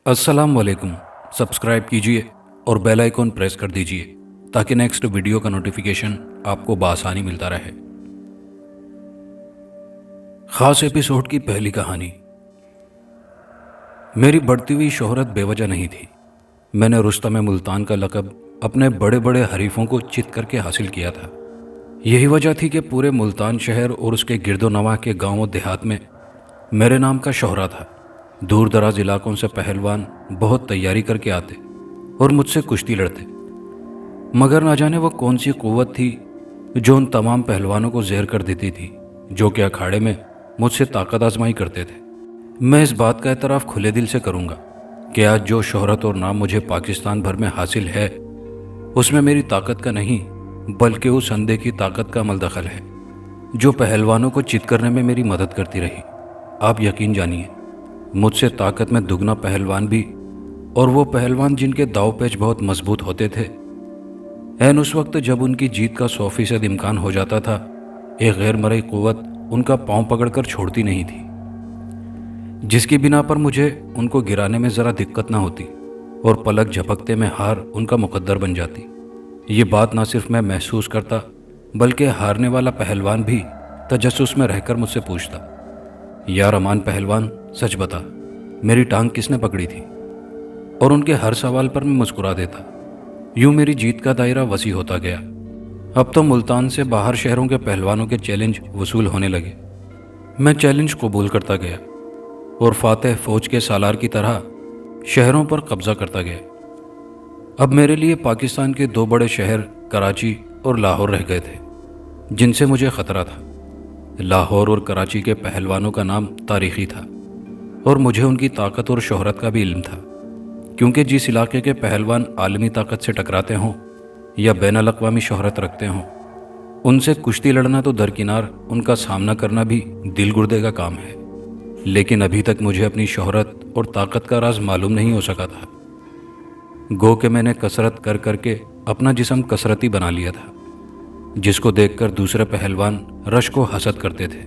अस्सलाम वालेकुम। सब्सक्राइब कीजिए और बेल आइकॉन प्रेस कर दीजिए ताकि नेक्स्ट वीडियो का नोटिफिकेशन आपको बआसानी मिलता रहे। खास एपिसोड की पहली कहानी। मेरी बढ़ती हुई शोहरत बेवजह नहीं थी। मैंने रुस्तम मुल्तान का लक़ब अपने बड़े बड़े हरीफों को चित करके हासिल किया था। यही वजह थी कि पूरे मुल्तान शहर और उसके गिरदोनवा के गांवों देहात में मेरे नाम का शोहरा था। दूर दराज इलाकों से पहलवान बहुत तैयारी करके आते और मुझसे कुश्ती लड़ते, मगर ना जाने वो कौन सी कुव्वत थी जो उन तमाम पहलवानों को ज़हर कर देती थी जो कि अखाड़े में मुझसे ताकत आजमाई करते थे। मैं इस बात का एतराफ़ खुले दिल से करूँगा कि आज जो शोहरत और नाम मुझे पाकिस्तान भर में हासिल है उसमें मेरी ताकत का नहीं बल्कि उस अंधे की ताकत का अमल दखल है जो पहलवानों को चित करने में मेरी मदद करती रही। आप यकीन जानिए, मुझसे ताकत में दुगना पहलवान भी, और वो पहलवान जिनके दाव पेच बहुत मजबूत होते थे, ऐन उस वक्त जब उनकी जीत का 100% इम्कान हो जाता था, एक गैर मरई कुव्वत उनका पांव पकड़कर छोड़ती नहीं थी, जिसकी बिना पर मुझे उनको गिराने में ज़रा दिक्कत ना होती और पलक झपकते में हार उनका मुकद्दर बन जाती। ये बात ना सिर्फ मैं महसूस करता बल्कि हारने वाला पहलवान भी तजस्सुस में रहकर मुझसे पूछता, यार अमान पहलवान, सच बता, मेरी टांग किसने पकड़ी थी? और उनके हर सवाल पर मैं मुस्कुरा देता। यूं मेरी जीत का दायरा वसी होता गया। अब तो मुल्तान से बाहर शहरों के पहलवानों के चैलेंज वसूल होने लगे। मैं चैलेंज कबूल करता गया और फातेह फौज के सालार की तरह शहरों पर कब्जा करता गया। अब मेरे लिए पाकिस्तान के दो बड़े शहर कराची और लाहौर रह गए थे जिनसे मुझे ख़तरा था। लाहौर और कराची के पहलवानों का नाम तारीख़ी था और मुझे उनकी ताकत और शोहरत का भी इल्म था, क्योंकि जिस इलाके के पहलवान आलमी ताकत से टकराते हों या बैनुल अक़वामी शोहरत रखते हों, उनसे कुश्ती लड़ना तो दरकिनार, उनका सामना करना भी दिल गुर्दे का काम है। लेकिन अभी तक मुझे अपनी शोहरत और ताकत का राज मालूम नहीं हो सका था। गो कि मैंने कसरत कर करके अपना जिस्म कसरती बना लिया था, जिसको देखकर दूसरे पहलवान रश को हसद करते थे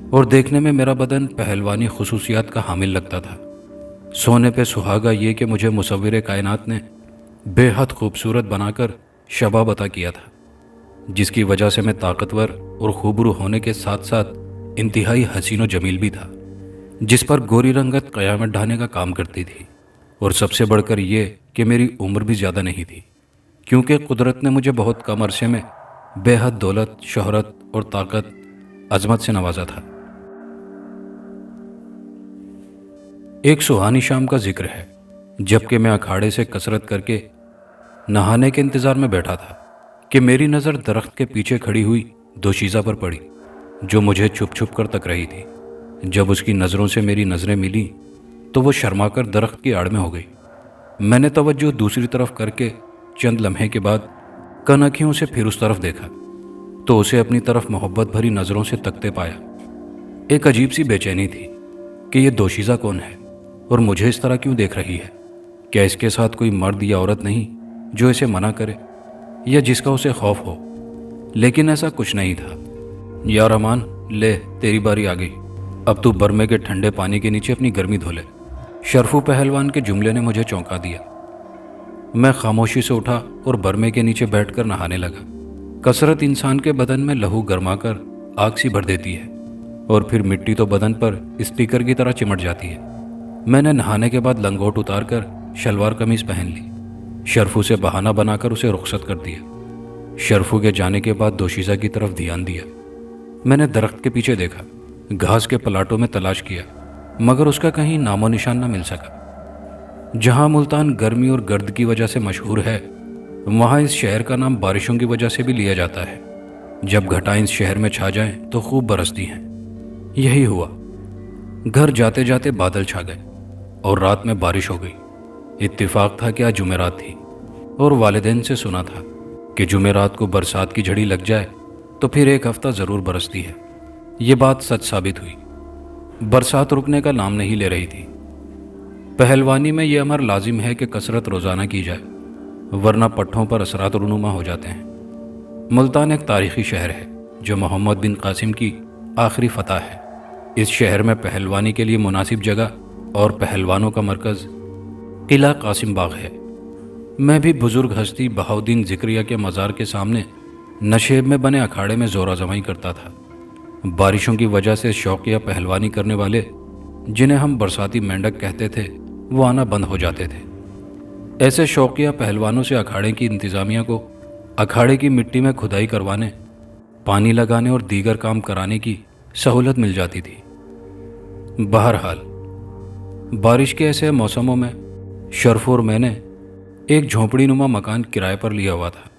और देखने में मेरा बदन पहलवानी खुसूसियात का हामिल लगता था। सोने पे सुहागा ये कि मुझे मुसव्विर कायनात ने बेहद खूबसूरत बनाकर शबाब अता किया था, जिसकी वजह से मैं ताकतवर और खूबरू होने के साथ साथ इंतहाई हसीन व जमील भी था, जिस पर गोरी रंगत क़यामत ढाने का काम करती थी। और सबसे बढ़कर ये कि मेरी उम्र भी ज़्यादा नहीं थी, क्योंकि कुदरत ने मुझे बहुत कम अरसे में बेहद दौलत, शोहरत और ताकत, अजमत से नवाजा था। एक सुहानी शाम का जिक्र है जबकि मैं अखाड़े से कसरत करके नहाने के इंतज़ार में बैठा था कि मेरी नज़र दरख्त के पीछे खड़ी हुई दोशीज़ा पर पड़ी जो मुझे छुप छुप कर तक रही थी। जब उसकी नज़रों से मेरी नज़रें मिली तो वो शर्माकर दरख्त की आड़ में हो गई। मैंने तवज्जो दूसरी तरफ करके चंद लम्हे के बाद कनखियों से फिर उस तरफ देखा तो उसे अपनी तरफ मोहब्बत भरी नज़रों से तकते पाया। एक अजीब सी बेचैनी थी कि ये दोशीज़ा कौन है और मुझे इस तरह क्यों देख रही है। क्या इसके साथ कोई मर्द या औरत नहीं जो इसे मना करे या जिसका उसे खौफ हो? लेकिन ऐसा कुछ नहीं था। यार अमान, ले तेरी बारी आ गई, अब तू बर्मे के ठंडे पानी के नीचे अपनी गर्मी धो ले। शरफू पहलवान के जुमले ने मुझे चौंका दिया। मैं खामोशी से उठा और बर्मे के नीचे बैठकर नहाने लगा। कसरत इंसान के बदन में लहू गरमाकर आग सी भर देती है और फिर मिट्टी तो बदन पर स्पीकर की तरह चिमट जाती है। मैंने नहाने के बाद लंगोट उतार कर शलवार कमीज पहन ली। शरफू से बहाना बनाकर उसे रुखसत कर दिया। शरफू के जाने के बाद दोशीज़ा की तरफ ध्यान दिया। मैंने दरख्त के पीछे देखा, घास के पलाटों में तलाश किया, मगर उसका कहीं नामो निशान न मिल सका। जहां मुल्तान गर्मी और गर्द की वजह से मशहूर है, वहां इस शहर का नाम बारिशों की वजह से भी लिया जाता है। जब घटाएं इस शहर में छा जाएं तो खूब बरसती हैं। यही हुआ। घर जाते जाते बादल छा गए और रात में बारिश हो गई। इत्तिफाक था कि आज जुमेरात थी और वालिदैन से सुना था कि जुमेरात को बरसात की झड़ी लग जाए तो फिर एक हफ्ता ज़रूर बरसती है। ये बात सच साबित हुई। बरसात रुकने का नाम नहीं ले रही थी। पहलवानी में यह अमर लाजिम है कि कसरत रोज़ाना की जाए, वरना पट्ठों पर असरात रुनुमा हो जाते हैं। मुल्तान एक तारीख़ी शहर है जो मोहम्मद बिन कासिम की आखिरी फतह है। इस शहर में पहलवानी के लिए मुनासिब जगह और पहलवानों का मरकज़ قلعہ قاسم باغ ہے۔ میں بھی بزرگ ہستی بہاؤدین ذکریہ کے مزار کے سامنے نشیب میں بنے اکھاڑے میں زور آزمائی کرتا تھا۔ بارشوں کی وجہ سے شوقیہ پہلوانی کرنے والے، جنہیں ہم برساتی مینڈک کہتے تھے، وہ آنا بند ہو جاتے تھے۔ ایسے شوقیہ پہلوانوں سے اکھاڑے کی انتظامیہ کو اکھاڑے کی مٹی میں کھدائی کروانے، پانی لگانے اور دیگر کام کرانے کی سہولت مل جاتی تھی۔ بہرحال بارش کے ایسے موسموں میں شرف اور میں نے ایک جھونپڑی نما مکان کرائے پر لیا ہوا تھا۔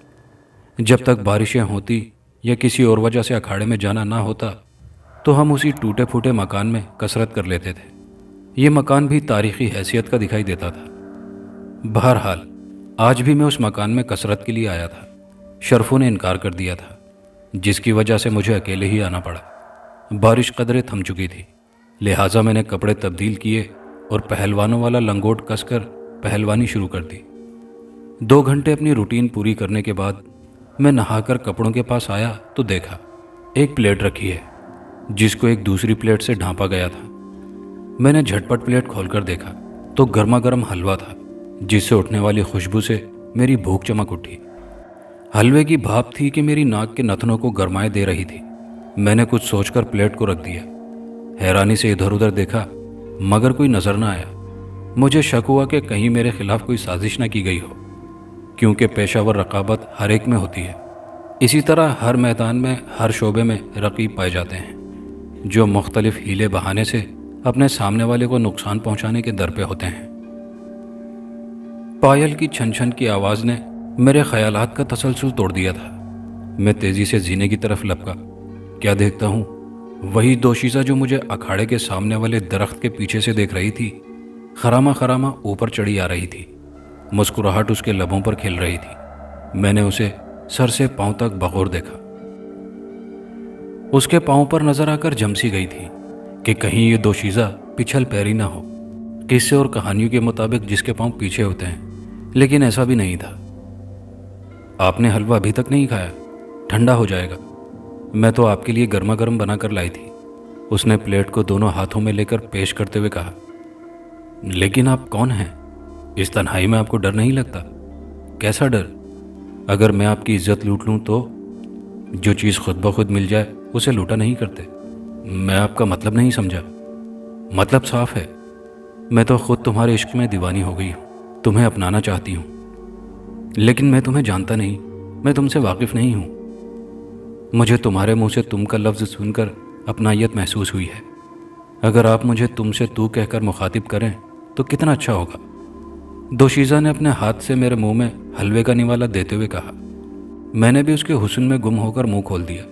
جب تک بارشیں ہوتی یا کسی اور وجہ سے اکھاڑے میں جانا نہ ہوتا تو ہم اسی ٹوٹے پھوٹے مکان میں کثرت کر لیتے تھے۔ یہ مکان بھی تاریخی حیثیت کا دکھائی دیتا تھا۔ بہرحال آج بھی میں اس مکان میں کثرت کے لیے آیا تھا۔ شرفوں نے انکار کر دیا تھا، جس کی وجہ سے مجھے اکیلے ہی آنا پڑا۔ بارش قدرے تھم چکی تھی، لہٰذا میں نے کپڑے تبدیل کیے اور پہلوانوں والا لنگوٹ کس کر پہلوانی شروع کر دی۔ 2 گھنٹے اپنی روٹین پوری کرنے کے بعد میں نہا کر کپڑوں کے پاس آیا تو دیکھا ایک پلیٹ رکھی ہے، جس کو ایک دوسری پلیٹ سے ڈھانپا گیا تھا۔ میں نے جھٹپٹ پلیٹ کھول کر دیکھا تو گرما گرم حلوہ تھا، جس سے اٹھنے والی خوشبو سے میری بھوک چمک اٹھی۔ حلوے کی بھاپ تھی کہ میری ناک کے نتنوں کو گرمائے دے رہی تھی۔ میں نے کچھ سوچ کر پلیٹ کو رکھ دیا۔ حیرانی سے ادھر ادھر دیکھا مگر کوئی نظر نہ آیا۔ مجھے شک ہوا کہ کہیں میرے خلاف کوئی سازش نہ کی گئی ہو، کیونکہ پیشہ ور رقابت ہر ایک میں ہوتی ہے۔ اسی طرح ہر میدان میں، ہر شعبے میں رقیب پائے جاتے ہیں، جو مختلف ہیلے بہانے سے اپنے سامنے والے کو نقصان پہنچانے کے در پہ ہوتے ہیں۔ پائل کی چھن چھن کی آواز نے میرے خیالات کا تسلسل توڑ دیا تھا۔ میں تیزی سے زینے کی طرف لپکا۔ کیا دیکھتا ہوں؟ وہی دوشیزہ جو مجھے اکھاڑے کے سامنے والے درخت کے پیچھے سے دیکھ رہی تھی، خرامہ خرامہ اوپر چڑھی آ رہی تھی۔ مسکراہٹ اس کے لبوں پر کھل رہی تھی۔ میں نے اسے سر سے پاؤں تک بغور دیکھا۔ اس کے پاؤں پر نظر آ کر جمسی گئی تھی کہ کہیں یہ دوشیزہ پچھل پیری نہ ہو۔ قصے اور کہانیوں کے مطابق جس کے پاؤں پیچھے ہوتے ہیں، لیکن ایسا بھی نہیں تھا۔ آپ نے حلوہ ابھی تک نہیں کھایا؟ ٹھنڈا ہو جائے گا۔ میں تو آپ کے لیے گرما گرم بنا کر لائی تھی، اس نے پلیٹ کو دونوں ہاتھوں میں لے کر پیش کرتے ہوئے کہا۔ لیکن آپ کون ہیں؟ اس تنہائی میں آپ کو ڈر نہیں لگتا؟ کیسا ڈر؟ اگر میں آپ کی عزت لوٹ لوں تو؟ جو چیز خود بخود مل جائے اسے لوٹا نہیں کرتے۔ میں آپ کا مطلب نہیں سمجھا۔ مطلب صاف ہے، میں تو خود تمہارے عشق میں دیوانی ہو گئی ہوں، تمہیں اپنانا چاہتی ہوں، لیکن میں تمہیں جانتا نہیں، میں تم سے واقف نہیں ہوں۔ مجھے تمہارے منہ سے تم کا لفظ سن کر اپنائیت محسوس ہوئی ہے۔ اگر آپ مجھے تم سے تو کہہ کر مخاطب کریں تو کتنا اچھا ہوگا۔ دوشیزہ نے اپنے ہاتھ سے میرے منہ میں حلوے کا نوالا دیتے ہوئے کہا۔ میں نے بھی اس کے حسن میں گم ہو کر منہ کھول دیا۔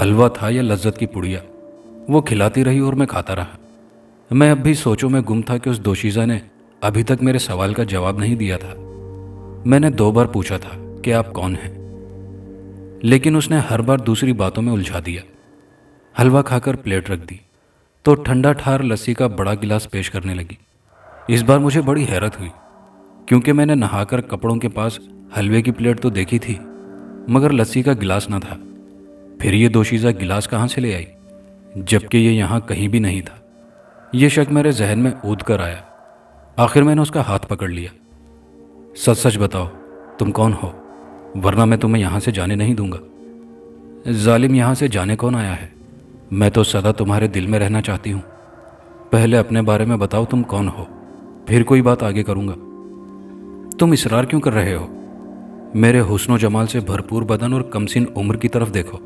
حلوہ تھا یا لذت کی پڑیا، وہ کھلاتی رہی اور میں کھاتا رہا۔ میں اب بھی سوچوں میں گم تھا کہ اس دوشیزہ نے ابھی تک میرے سوال کا جواب نہیں دیا تھا۔ میں نے 2 بار پوچھا تھا کہ آپ کون ہیں، لیکن اس نے ہر بار دوسری باتوں میں الجھا دیا۔ حلوہ کھا کر پلیٹ رکھ دی تو ٹھنڈا ٹھار لسی کا بڑا گلاس پیش کرنے لگی۔ اس بار مجھے بڑی حیرت ہوئی، کیونکہ میں نے نہا کر کپڑوں کے پاس حلوے کی پلیٹ تو دیکھی تھی، مگر لسی کا گلاس نہ تھا۔ پھر یہ دوشیزہ گلاس کہاں سے لے آئی، جبکہ یہ یہاں کہیں بھی نہیں تھا؟ یہ شک میرے ذہن میں اود کر آیا۔ آخر میں نے اس کا ہاتھ پکڑ لیا۔ سچ سچ بتاؤ، تم کون ہو، ورنہ میں تمہیں یہاں سے جانے نہیں دوں گا۔ ظالم، یہاں سے جانے کون آیا ہے؟ میں تو سدا تمہارے دل میں رہنا چاہتی ہوں۔ پہلے اپنے بارے میں بتاؤ، تم کون ہو، پھر کوئی بات آگے کروں گا۔ تم اصرار کیوں کر رہے ہو؟ میرے حسن و جمال سے بھرپور بدن اور کمسن عمر کی طرف دیکھو۔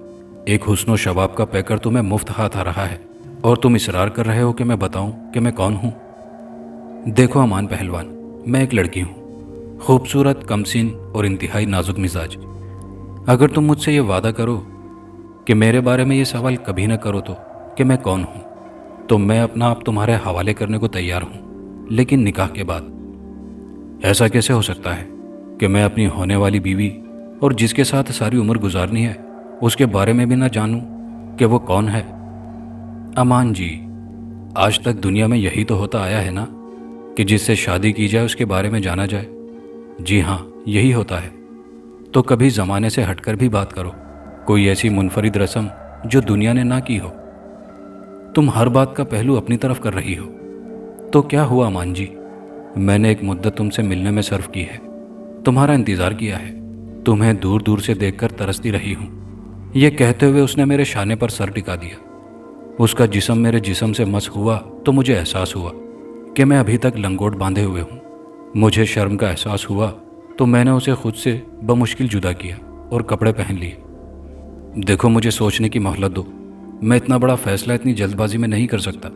ایک حسن و شباب کا پیکر تمہیں مفت ہاتھ آ رہا ہے اور تم اصرار کر رہے ہو کہ میں بتاؤں کہ میں کون ہوں۔ دیکھو امان پہلوان، میں ایک لڑکی ہوں، خوبصورت، کمسن اور انتہائی نازک مزاج۔ اگر تم مجھ سے یہ وعدہ کرو کہ میرے بارے میں یہ سوال کبھی نہ کرو تو کہ میں کون ہوں، تو میں اپنا آپ تمہارے حوالے کرنے کو تیار ہوں، لیکن نکاح کے بعد۔ ایسا کیسے ہو سکتا ہے کہ میں اپنی ہونے والی بیوی اور جس کے ساتھ ساری عمر گزارنی ہے اس کے بارے میں بھی نہ جانوں کہ وہ کون ہے؟ امان جی، آج تک دنیا میں یہی تو ہوتا آیا ہے نا کہ جس سے شادی کی جائے اس کے بارے میں جانا جائے۔ جی ہاں، یہی ہوتا ہے۔ تو کبھی زمانے سے ہٹ کر بھی بات کرو، کوئی ایسی منفرد رسم جو دنیا نے نہ کی ہو۔ تم ہر بات کا پہلو اپنی طرف کر رہی ہو۔ تو کیا ہوا امان جی؟ میں نے ایک مدت تم سے ملنے میں صرف کی ہے، تمہارا انتظار کیا ہے، تمہیں دور دور سے دیکھ کر ترستی رہی ہوں۔ یہ کہتے ہوئے اس نے میرے شانے پر سر ٹکا دیا۔ اس کا جسم میرے جسم سے مس ہوا تو مجھے احساس ہوا کہ میں ابھی تک لنگوٹ باندھے ہوئے ہوں۔ مجھے شرم کا احساس ہوا تو میں نے اسے خود سے بمشکل جدا کیا اور کپڑے پہن لیے۔ دیکھو، مجھے سوچنے کی مہلت دو، میں اتنا بڑا فیصلہ اتنی جلد بازی میں نہیں کر سکتا۔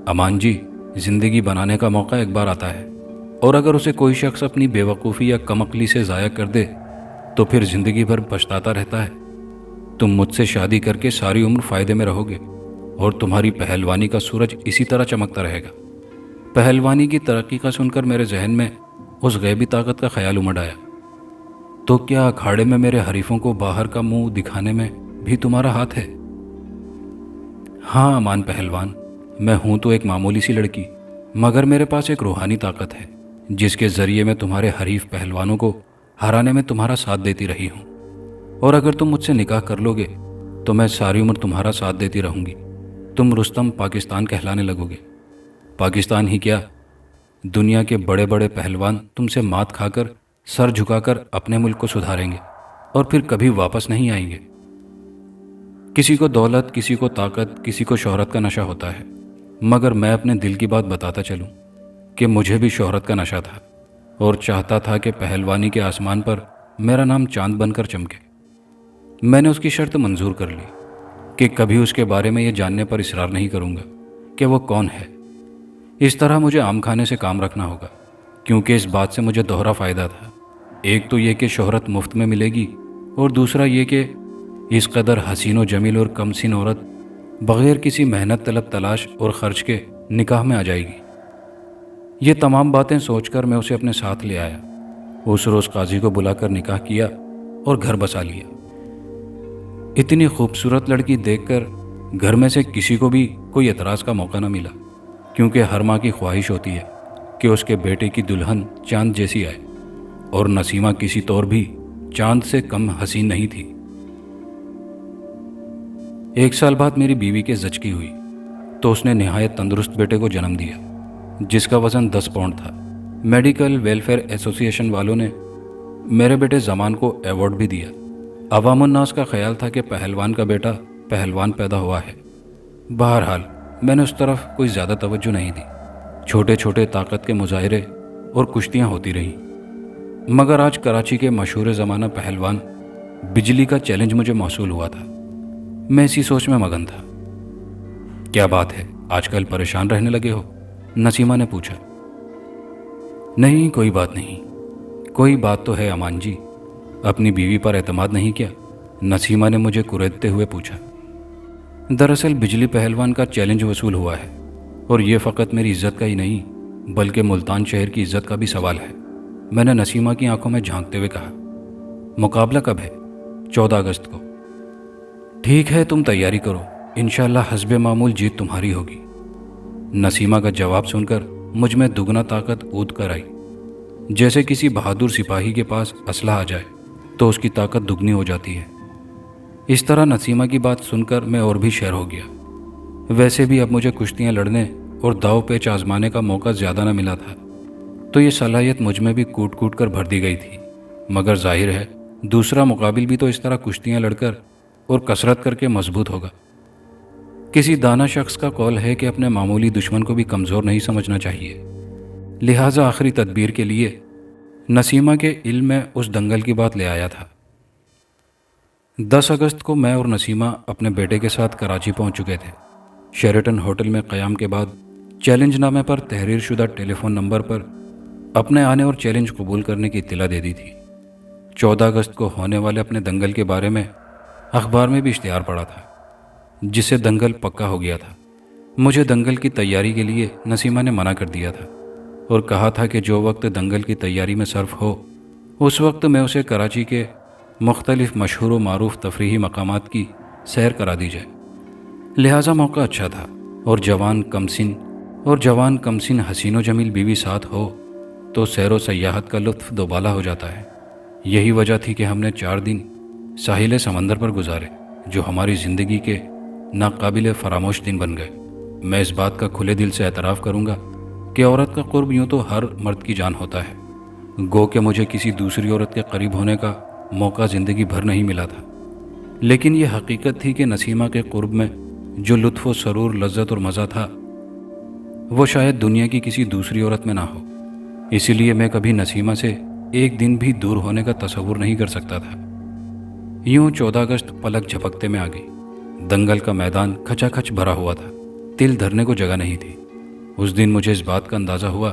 امان جی، زندگی بنانے کا موقع ایک بار آتا ہے، اور اگر اسے کوئی شخص اپنی بے وقوفی یا کم عقلی سے ضائع کر دے تو پھر زندگی بھر پچھتاتا رہتا ہے۔ تم مجھ سے شادی کر کے ساری عمر فائدے میں رہو گے، اور تمہاری پہلوانی کا سورج اسی طرح چمکتا رہے گا۔ پہلوانی کی ترقی کا سن کر میرے ذہن میں اس غیبی طاقت کا خیال امڑ آیا۔ تو کیا اکھاڑے میں میرے حریفوں کو باہر کا منہ دکھانے میں بھی تمہارا ہاتھ ہے؟ ہاں امان پہلوان، میں ہوں تو ایک معمولی سی لڑکی، مگر میرے پاس ایک روحانی طاقت ہے جس کے ذریعے میں تمہارے حریف پہلوانوں کو ہرانے میں تمہارا ساتھ دیتی رہی ہوں۔ اور اگر تم مجھ سے نکاح کر لو گے تو میں ساری عمر تمہارا ساتھ دیتی رہوں گی۔ تم رستم پاکستان کہلانے لگو گے۔ پاکستان ہی کیا، دنیا کے بڑے بڑے پہلوان تم سے مات کھا کر سر جھکا کر اپنے ملک کو سدھاریں گے اور پھر کبھی واپس نہیں آئیں گے۔ کسی کو دولت، کسی کو طاقت، کسی کو شہرت کا نشہ ہوتا ہے، مگر میں اپنے دل کی بات بتاتا چلوں کہ مجھے بھی شہرت کا نشہ تھا، اور چاہتا تھا کہ پہلوانی کے آسمان پر میرا نام چاند بن کر چمکے۔ میں نے اس کی شرط منظور کر لی کہ کبھی اس کے بارے میں یہ جاننے پر اصرار نہیں کروں گا کہ وہ کون ہے۔ اس طرح مجھے عام کھانے سے کام رکھنا ہوگا، کیونکہ اس بات سے مجھے دوہرا فائدہ تھا۔ ایک تو یہ کہ شہرت مفت میں ملے گی، اور دوسرا یہ کہ اس قدر حسین و جمیل اور کم سن عورت بغیر کسی محنت طلب تلاش اور خرچ کے نکاح میں آ جائے گی۔ یہ تمام باتیں سوچ کر میں اسے اپنے ساتھ لے آیا۔ اس روز قاضی کو بلا کر نکاح کیا اور گھر بسا لیا۔ اتنی خوبصورت لڑکی دیکھ کر گھر میں سے کسی کو بھی کوئی اعتراض کا موقع نہ ملا، کیونکہ ہر ماں کی خواہش ہوتی ہے کہ اس کے بیٹے کی دلہن چاند جیسی آئے، اور نسیمہ کسی طور بھی چاند سے کم حسین نہیں تھی۔ 1 سال بعد میری بیوی کے زچگی ہوئی تو اس نے نہایت تندرست بیٹے کو جنم دیا، جس کا وزن 10 پاؤنڈ تھا۔ میڈیکل ویلفیئر ایسوسی ایشن والوں نے میرے بیٹے زمان کو ایوارڈ بھی دیا۔ عوام الناس کا خیال تھا کہ پہلوان کا بیٹا پہلوان پیدا ہوا ہے۔ بہرحال میں نے اس طرف کوئی زیادہ توجہ نہیں دی۔ چھوٹے چھوٹے طاقت کے مظاہرے اور کشتیاں ہوتی رہیں، مگر آج کراچی کے مشہور زمانہ پہلوان بجلی کا چیلنج مجھے موصول ہوا تھا۔ میں اسی سوچ میں مگن تھا۔ کیا بات ہے، آج کل پریشان رہنے لگے ہو؟ نسیمہ نے پوچھا۔ نہیں، کوئی بات نہیں۔ کوئی بات تو ہے امان جی، اپنی بیوی پر اعتماد نہیں کیا؟ نسیمہ نے مجھے کریدتے ہوئے پوچھا۔ دراصل بجلی پہلوان کا چیلنج وصول ہوا ہے، اور یہ فقط میری عزت کا ہی نہیں بلکہ ملتان شہر کی عزت کا بھی سوال ہے۔ میں نے نسیمہ کی آنکھوں میں جھانکتے ہوئے کہا۔ مقابلہ کب ہے؟ 14 اگست کو۔ ٹھیک ہے، تم تیاری کرو، انشاءاللہ حسب معمول جیت تمہاری ہوگی۔ نسیمہ کا جواب سن کر مجھ میں دگنا طاقت اود کر آئی، جیسے کسی بہادر سپاہی کے پاس اسلحہ آ جائے تو اس کی طاقت دگنی ہو جاتی ہے۔ اس طرح نسیمہ کی بات سن کر میں اور بھی شیر ہو گیا۔ ویسے بھی اب مجھے کشتیاں لڑنے اور داؤ پیچ آزمانے کا موقع زیادہ نہ ملا تھا، تو یہ صلاحیت مجھ میں بھی کوٹ کوٹ کر بھر دی گئی تھی۔ مگر ظاہر ہے دوسرا مقابل بھی تو اس طرح کشتیاں لڑ کر اور کثرت کر کے مضبوط ہوگا۔ کسی دانا شخص کا قول ہے کہ اپنے معمولی دشمن کو بھی کمزور نہیں سمجھنا چاہیے، لہٰذا آخری تدبیر کے لیے نسیمہ کے علم میں اس دنگل کی بات لے آیا تھا۔ 10 اگست کو میں اور نسیمہ اپنے بیٹے کے ساتھ کراچی پہنچ چکے تھے۔ شیریٹن ہوٹل میں قیام کے بعد چیلنج نامے پر تحریر شدہ ٹیلی فون نمبر پر اپنے آنے اور چیلنج قبول کرنے کی اطلاع دے دی تھی۔ 14 اگست کو ہونے والے اپنے دنگل کے بارے میں اخبار میں بھی اشتہار پڑا تھا، جس سے دنگل پکا ہو گیا تھا۔ مجھے دنگل کی تیاری کے لیے نسیمہ نے منع کر دیا تھا اور کہا تھا کہ جو وقت دنگل کی تیاری میں صرف ہو اس وقت میں اسے کراچی کے مختلف مشہور و معروف تفریحی مقامات کی سیر کرا دی جائے۔ لہٰذا موقع اچھا تھا، اور جوان کم سن حسین و جمیل بیوی ساتھ ہو تو سیر و سیاحت کا لطف دوبالا ہو جاتا ہے۔ یہی وجہ تھی کہ ہم نے 4 دن ساحل سمندر پر گزارے، جو ہماری زندگی کے ناقابل فراموش دن بن گئے۔ میں اس بات کا کھلے دل سے اعتراف کروں گا کہ عورت کا قرب یوں تو ہر مرد کی جان ہوتا ہے، گو کہ مجھے کسی دوسری عورت کے قریب ہونے کا موقع زندگی بھر نہیں ملا تھا، لیکن یہ حقیقت تھی کہ نسیمہ کے قرب میں جو لطف و سرور، لذت اور مزہ تھا وہ شاید دنیا کی کسی دوسری عورت میں نہ ہو۔ اسی لیے میں کبھی نسیمہ سے ایک دن بھی دور ہونے کا تصور نہیں کر سکتا تھا۔ یوں 14 اگست پلک جھپکتے میں آ گئی۔ دنگل کا میدان کھچا کھچ بھرا ہوا تھا، تل دھرنے کو جگہ نہیں تھی۔ اس دن مجھے اس بات کا اندازہ ہوا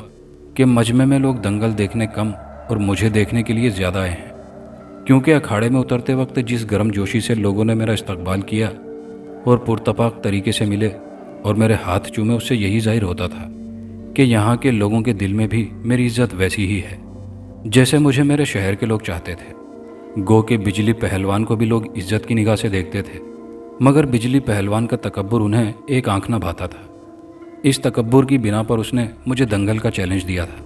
کہ مجمع میں لوگ دنگل دیکھنے کم اور مجھے دیکھنے کے لیے زیادہ آئے ہیں، کیونکہ اکھاڑے میں اترتے وقت جس گرم جوشی سے لوگوں نے میرا استقبال کیا اور پرتپاک طریقے سے ملے اور میرے ہاتھ چومے، اس سے یہی ظاہر ہوتا تھا کہ یہاں کے لوگوں کے دل میں بھی میری عزت ویسی ہی ہے جیسے مجھے میرے شہر کے لوگ چاہتے تھے۔ گو کہ بجلی پہلوان کو بھی لوگ عزت کی نگاہ سے دیکھتے تھے، مگر بجلی پہلوان کا تکبر انہیں ایک آنکھ نہ بھاتا تھا۔ اس تکبر کی بنا پر اس نے مجھے دنگل کا چیلنج دیا تھا۔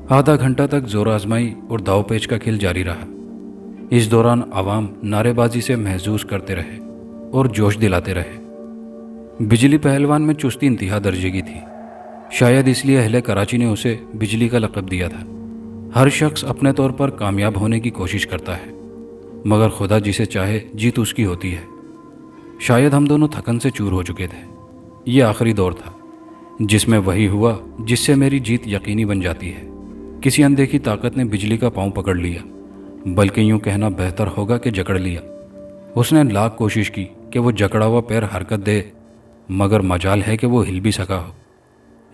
آدھا گھنٹہ تک زور آزمائی اور داؤ پیچ کا کھیل جاری رہا۔ اس دوران عوام نعرے بازی سے محظوظ کرتے رہے اور جوش دلاتے رہے۔ بجلی پہلوان میں چستی انتہا درجے کی تھی، شاید اس لیے اہل کراچی نے اسے بجلی کا لقب دیا تھا۔ ہر شخص اپنے طور پر کامیاب ہونے کی کوشش کرتا ہے، مگر خدا جسے چاہے جیت اس کی ہوتی ہے۔ شاید ہم دونوں تھکن سے چور ہو چکے تھے۔ یہ آخری دور تھا جس میں وہی ہوا جس سے میری جیت یقینی بن جاتی ہے۔ کسی اندیکھی طاقت نے بجلی کا پاؤں پکڑ لیا، بلکہ یوں کہنا بہتر ہوگا کہ جکڑ لیا۔ اس نے لاکھ کوشش کی کہ وہ جکڑا ہوا پیر حرکت دے، مگر مجال ہے کہ وہ ہل بھی سکا ہو۔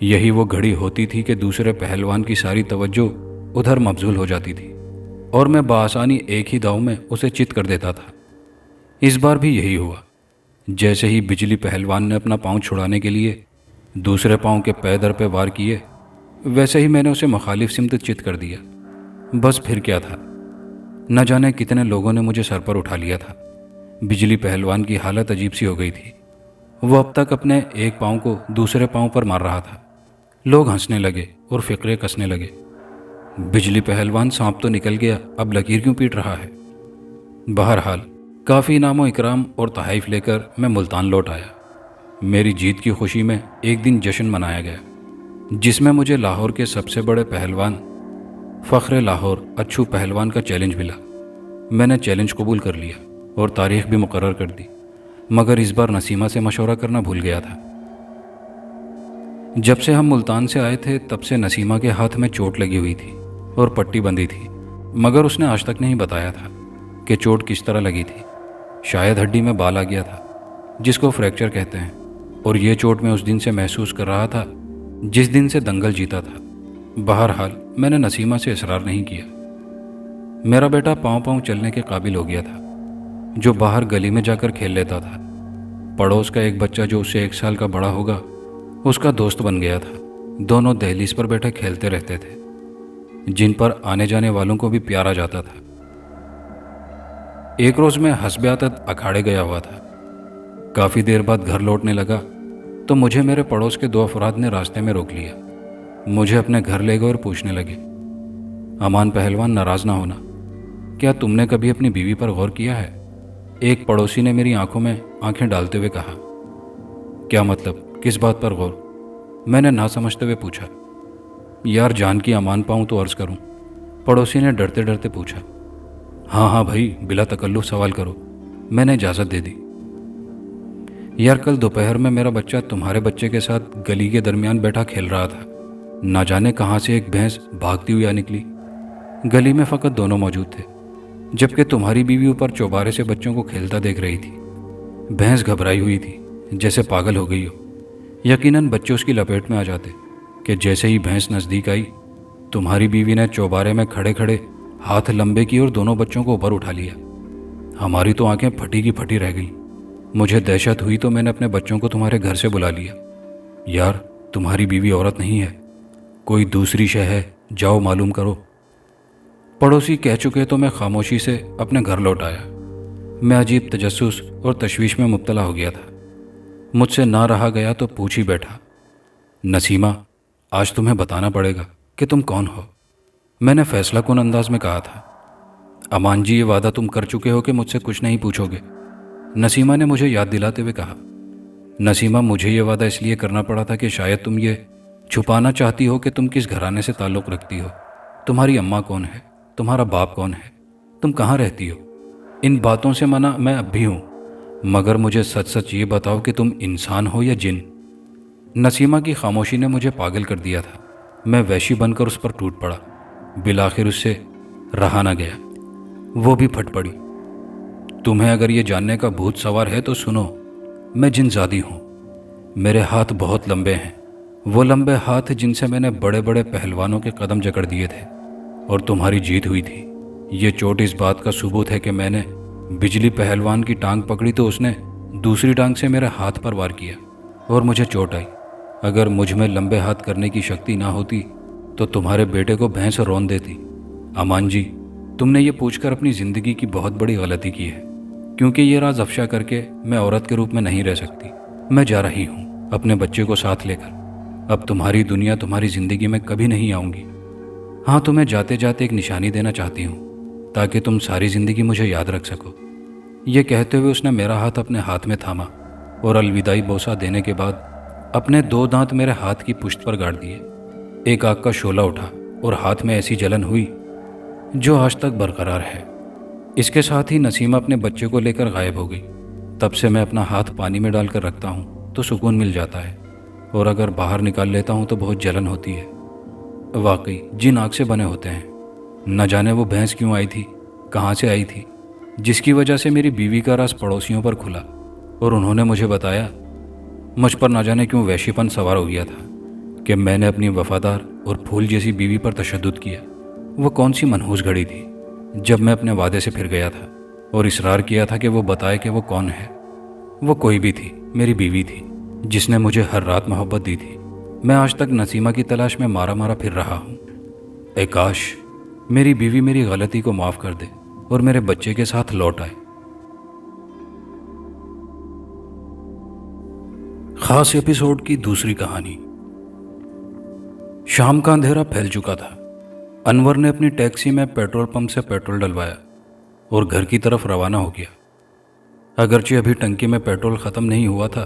یہی وہ گھڑی ہوتی تھی کہ دوسرے پہلوان کی ساری توجہ ادھر مبذول ہو جاتی تھی اور میں بآسانی ایک ہی داؤ میں اسے چت کر دیتا تھا۔ اس بار بھی یہی ہوا۔ جیسے ہی بجلی پہلوان نے اپنا پاؤں چھڑانے کے لیے دوسرے پاؤں کے پے در پہ وار کیے، ویسے ہی میں نے اسے مخالف سمت چت کر دیا۔ بس پھر کیا تھا، نہ جانے کتنے لوگوں نے مجھے سر پر اٹھا لیا تھا۔ بجلی پہلوان کی حالت عجیب سی ہو گئی تھی۔ وہ اب تک اپنے ایک پاؤں کو دوسرے پاؤں پر مار رہا تھا۔ لوگ ہنسنے لگے اور فقرے کسنے لگے۔ بجلی پہلوان سانپ تو نکل گیا، اب لکیر کیوں پیٹ رہا ہے؟ بہرحال کافی انعام و اکرام اور تحائف لے کر میں ملتان لوٹ آیا۔ میری جیت کی خوشی میں ایک دن جشن منایا گیا، جس میں مجھے لاہور کے سب سے بڑے پہلوان فخر لاہور اچھو پہلوان کا چیلنج ملا۔ میں نے چیلنج قبول کر لیا اور تاریخ بھی مقرر کر دی، مگر اس بار نسیمہ سے مشورہ کرنا بھول گیا تھا۔ جب سے ہم ملتان سے آئے تھے تب سے نسیمہ کے ہاتھ میں چوٹ لگی ہوئی تھی اور پٹی بندھی تھی، مگر اس نے آج تک نہیں بتایا تھا کہ چوٹ کس طرح لگی تھی۔ شاید ہڈی میں بال آ گیا تھا، جس کو فریکچر کہتے ہیں، اور یہ چوٹ میں اس دن سے محسوس کر رہا تھا جس دن سے دنگل جیتا تھا۔ بہرحال میں نے نسیمہ سے اصرار نہیں کیا۔ میرا بیٹا پاؤں پاؤں چلنے کے قابل ہو گیا تھا، جو باہر گلی میں جا کر کھیل لیتا تھا۔ پڑوس کا ایک بچہ جو اس سے 1 سال کا بڑا ہوگا اس کا دوست بن گیا تھا۔ دونوں دہلیز پر بیٹھے کھیلتے رہتے تھے، جن پر آنے جانے والوں کو بھی پیارا جاتا تھا۔ ایک روز میں حسب عادت اکھاڑے گیا ہوا تھا۔ کافی دیر بعد گھر لوٹنے لگا تو مجھے میرے پڑوس کے 2 افراد نے راستے میں روک لیا۔ مجھے اپنے گھر لے گئے اور پوچھنے لگے، امان پہلوان ناراض نہ ہونا، کیا تم نے کبھی اپنی بیوی پر غور کیا ہے؟ ایک پڑوسی نے میری آنکھوں میں آنکھیں ڈالتے ہوئے کہا۔ کیا مطلب، کس بات پر غور؟ میں نے نہ سمجھتے ہوئے پوچھا۔ یار جان کی امان پاؤں تو عرض کروں، پڑوسی نے ڈرتے ڈرتے پوچھا۔ ہاں ہاں بھائی، بلا تکلف سوال کرو، میں نے اجازت دے دی۔ یار کل دوپہر میں میرا بچہ تمہارے بچے کے ساتھ گلی کے درمیان بیٹھا کھیل رہا تھا، نہ جانے کہاں سے ایک بھینس بھاگتی ہوئی آ نکلی۔ گلی میں فقط دونوں موجود تھے، جبکہ تمہاری بیوی اوپر چوبارے سے بچوں کو کھیلتا دیکھ رہی تھی۔ بھینس گھبرائی ہوئی تھی، جیسے پاگل ہو گئی ہو۔ یقیناً بچے اس کی لپیٹ میں آ جاتے کہ جیسے ہی بھینس نزدیک آئی، تمہاری بیوی نے چوبارے میں کھڑے کھڑے ہاتھ لمبے کیے اور دونوں بچوں کو اوپر اٹھا لیا۔ ہماری تو آنکھیں پھٹی کی پھٹی رہ گئی۔ مجھے دہشت ہوئی تو میں نے اپنے بچوں کو تمہارے گھر سے بلا لیا۔ یار تمہاری بیوی عورت نہیں ہے، کوئی دوسری شے ہے، جاؤ معلوم کرو۔ پڑوسی کہہ چکے تو میں خاموشی سے اپنے گھر لوٹ آیا۔ میں عجیب تجسس اور تشویش میں مبتلا ہو گیا تھا۔ مجھ سے نہ رہا گیا تو پوچھ ہی بیٹھا، نسیمہ آج تمہیں بتانا پڑے گا کہ تم کون ہو۔ میں نے فیصلہ کن انداز میں کہا تھا۔ امان جی یہ وعدہ تم کر چکے ہو کہ مجھ سے کچھ نہیں پوچھو گے، نسیمہ نے مجھے یاد دلاتے ہوئے کہا۔ نسیمہ مجھے یہ وعدہ اس لیے کرنا پڑا تھا کہ شاید تم یہ छुपाना चाहती हो कि तुम किस घराने से ताल्लुक़ रखती हो, तुम्हारी अम्मा कौन है, तुम्हारा बाप कौन है, तुम कहाँ रहती हो। इन बातों से मना मैं अब भी हूँ, मगर मुझे सच सच ये बताओ कि तुम इंसान हो या जिन। नसीमा की खामोशी ने मुझे पागल कर दिया था। मैं वैशी बनकर उस पर टूट पड़ा। बिलाखिर उससे रहा ना गया, वो भी फट पड़ी। तुम्हें अगर ये जानने का भूत सवार है तो सुनो, मैं जिनजादी हूँ। मेरे हाथ बहुत लंबे हैं, वो लंबे हाथ जिनसे मैंने बड़े बड़े पहलवानों के कदम जकड़ दिए थे और तुम्हारी जीत हुई थी। ये चोट इस बात का सबूत है कि मैंने बिजली पहलवान की टांग पकड़ी तो उसने दूसरी टांग से मेरे हाथ पर वार किया और मुझे चोट आई। अगर मुझ में लंबे हाथ करने की शक्ति ना होती तो तुम्हारे बेटे को भैंस रौंद देती। अमान जी, तुमने ये पूछकर अपनी ज़िंदगी की बहुत बड़ी गलती की है, क्योंकि ये राज अफशा करके मैं औरत के रूप में नहीं रह सकती। मैं जा रही हूँ अपने बच्चे को साथ लेकर। अब तुम्हारी दुनिया, तुम्हारी ज़िंदगी में कभी नहीं आऊँगी। हाँ, तुम्हें जाते जाते एक निशानी देना चाहती हूँ ताकि तुम सारी ज़िंदगी मुझे याद रख सको। ये कहते हुए उसने मेरा हाथ अपने हाथ में थामा और अलविदाई बोसा देने के बाद अपने 2 दांत मेरे हाथ की पुश्त पर गाड़ दिए। एक आग का शोला उठा और हाथ में ऐसी जलन हुई जो आज तक बरकरार है। इसके साथ ही नसीमा अपने बच्चे को लेकर गायब हो गई। तब से मैं अपना हाथ पानी में डालकर रखता हूँ तो सुकून मिल जाता है, और अगर बाहर निकाल लेता हूँ तो बहुत जलन होती है। वाकई जिन आग से बने होते हैं। न जाने वो भैंस क्यों आई थी, कहाँ से आई थी, जिसकी वजह से मेरी बीवी का राज पड़ोसियों पर खुला और उन्होंने मुझे बताया। मुझ पर न जाने क्यों वैशीपन सवार हो गया था कि मैंने अपनी वफादार और फूल जैसी बीवी पर तशद्दुद किया। वो कौन सी मनहूस घड़ी थी जब मैं अपने वादे से फिर गया था और इसरार किया था कि वो बताए कि वो कौन है। वो कोई भी थी, मेरी बीवी थी, जिसने मुझे हर रात मोहब्बत दी थी। मैं आज तक नसीमा की तलाश में मारा मारा फिर रहा हूँ। ए काश मेरी बीवी मेरी गलती को माफ़ कर दे और मेरे बच्चे के साथ लौट आए। खास एपिसोड की दूसरी कहानी। शाम का अंधेरा फैल चुका था। अनवर ने अपनी टैक्सी में पेट्रोल पंप से पेट्रोल डलवाया और घर की तरफ रवाना हो गया। अगरचे अभी टंकी में पेट्रोल ख़त्म नहीं हुआ था,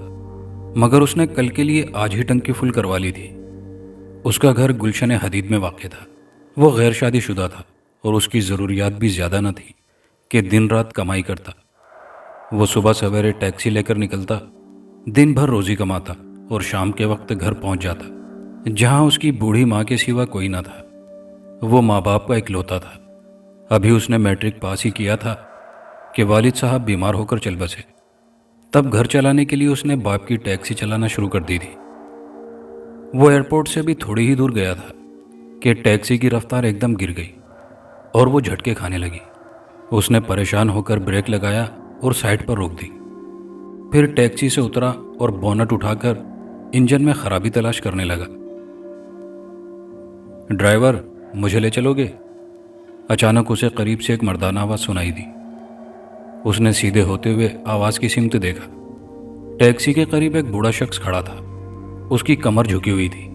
मगर उसने कल के लिए आज ही टंकी फुल करवा ली थी। उसका घर गुलशन हदीद में वाक़ था। वो गैर शादीशुदा था और उसकी ज़रूरियात भी ज़्यादा न थी कि दिन रात कमाई करता। वो सुबह सवेरे टैक्सी लेकर निकलता, दिन भर रोज़ी कमाता और शाम के वक्त घर पहुंच जाता, जहां उसकी बूढ़ी माँ के सिवा कोई ना था। वो माँ बाप का इकलौता था। अभी उसने मैट्रिक पास ही किया था कि वालिद साहब बीमार होकर चल बसे। तब घर चलाने के लिए उसने बाप की टैक्सी चलाना शुरू कर दी थी। वो एयरपोर्ट से भी थोड़ी ही दूर गया था कि टैक्सी की रफ्तार एकदम गिर गई और वो झटके खाने लगी। उसने परेशान होकर ब्रेक लगाया और साइड पर रोक दी। फिर टैक्सी से उतरा और बोनट उठाकर इंजन में खराबी तलाश करने लगा। ड्राइवर, मुझे ले चलोगे? अचानक उसे करीब से एक मर्दाना आवाज़ सुनाई दी। उसने सीधे होते हुए आवाज़ की सिमत देखा। टैक्सी के करीब एक बूढ़ा शख्स खड़ा था। उसकी कमर झुकी हुई थी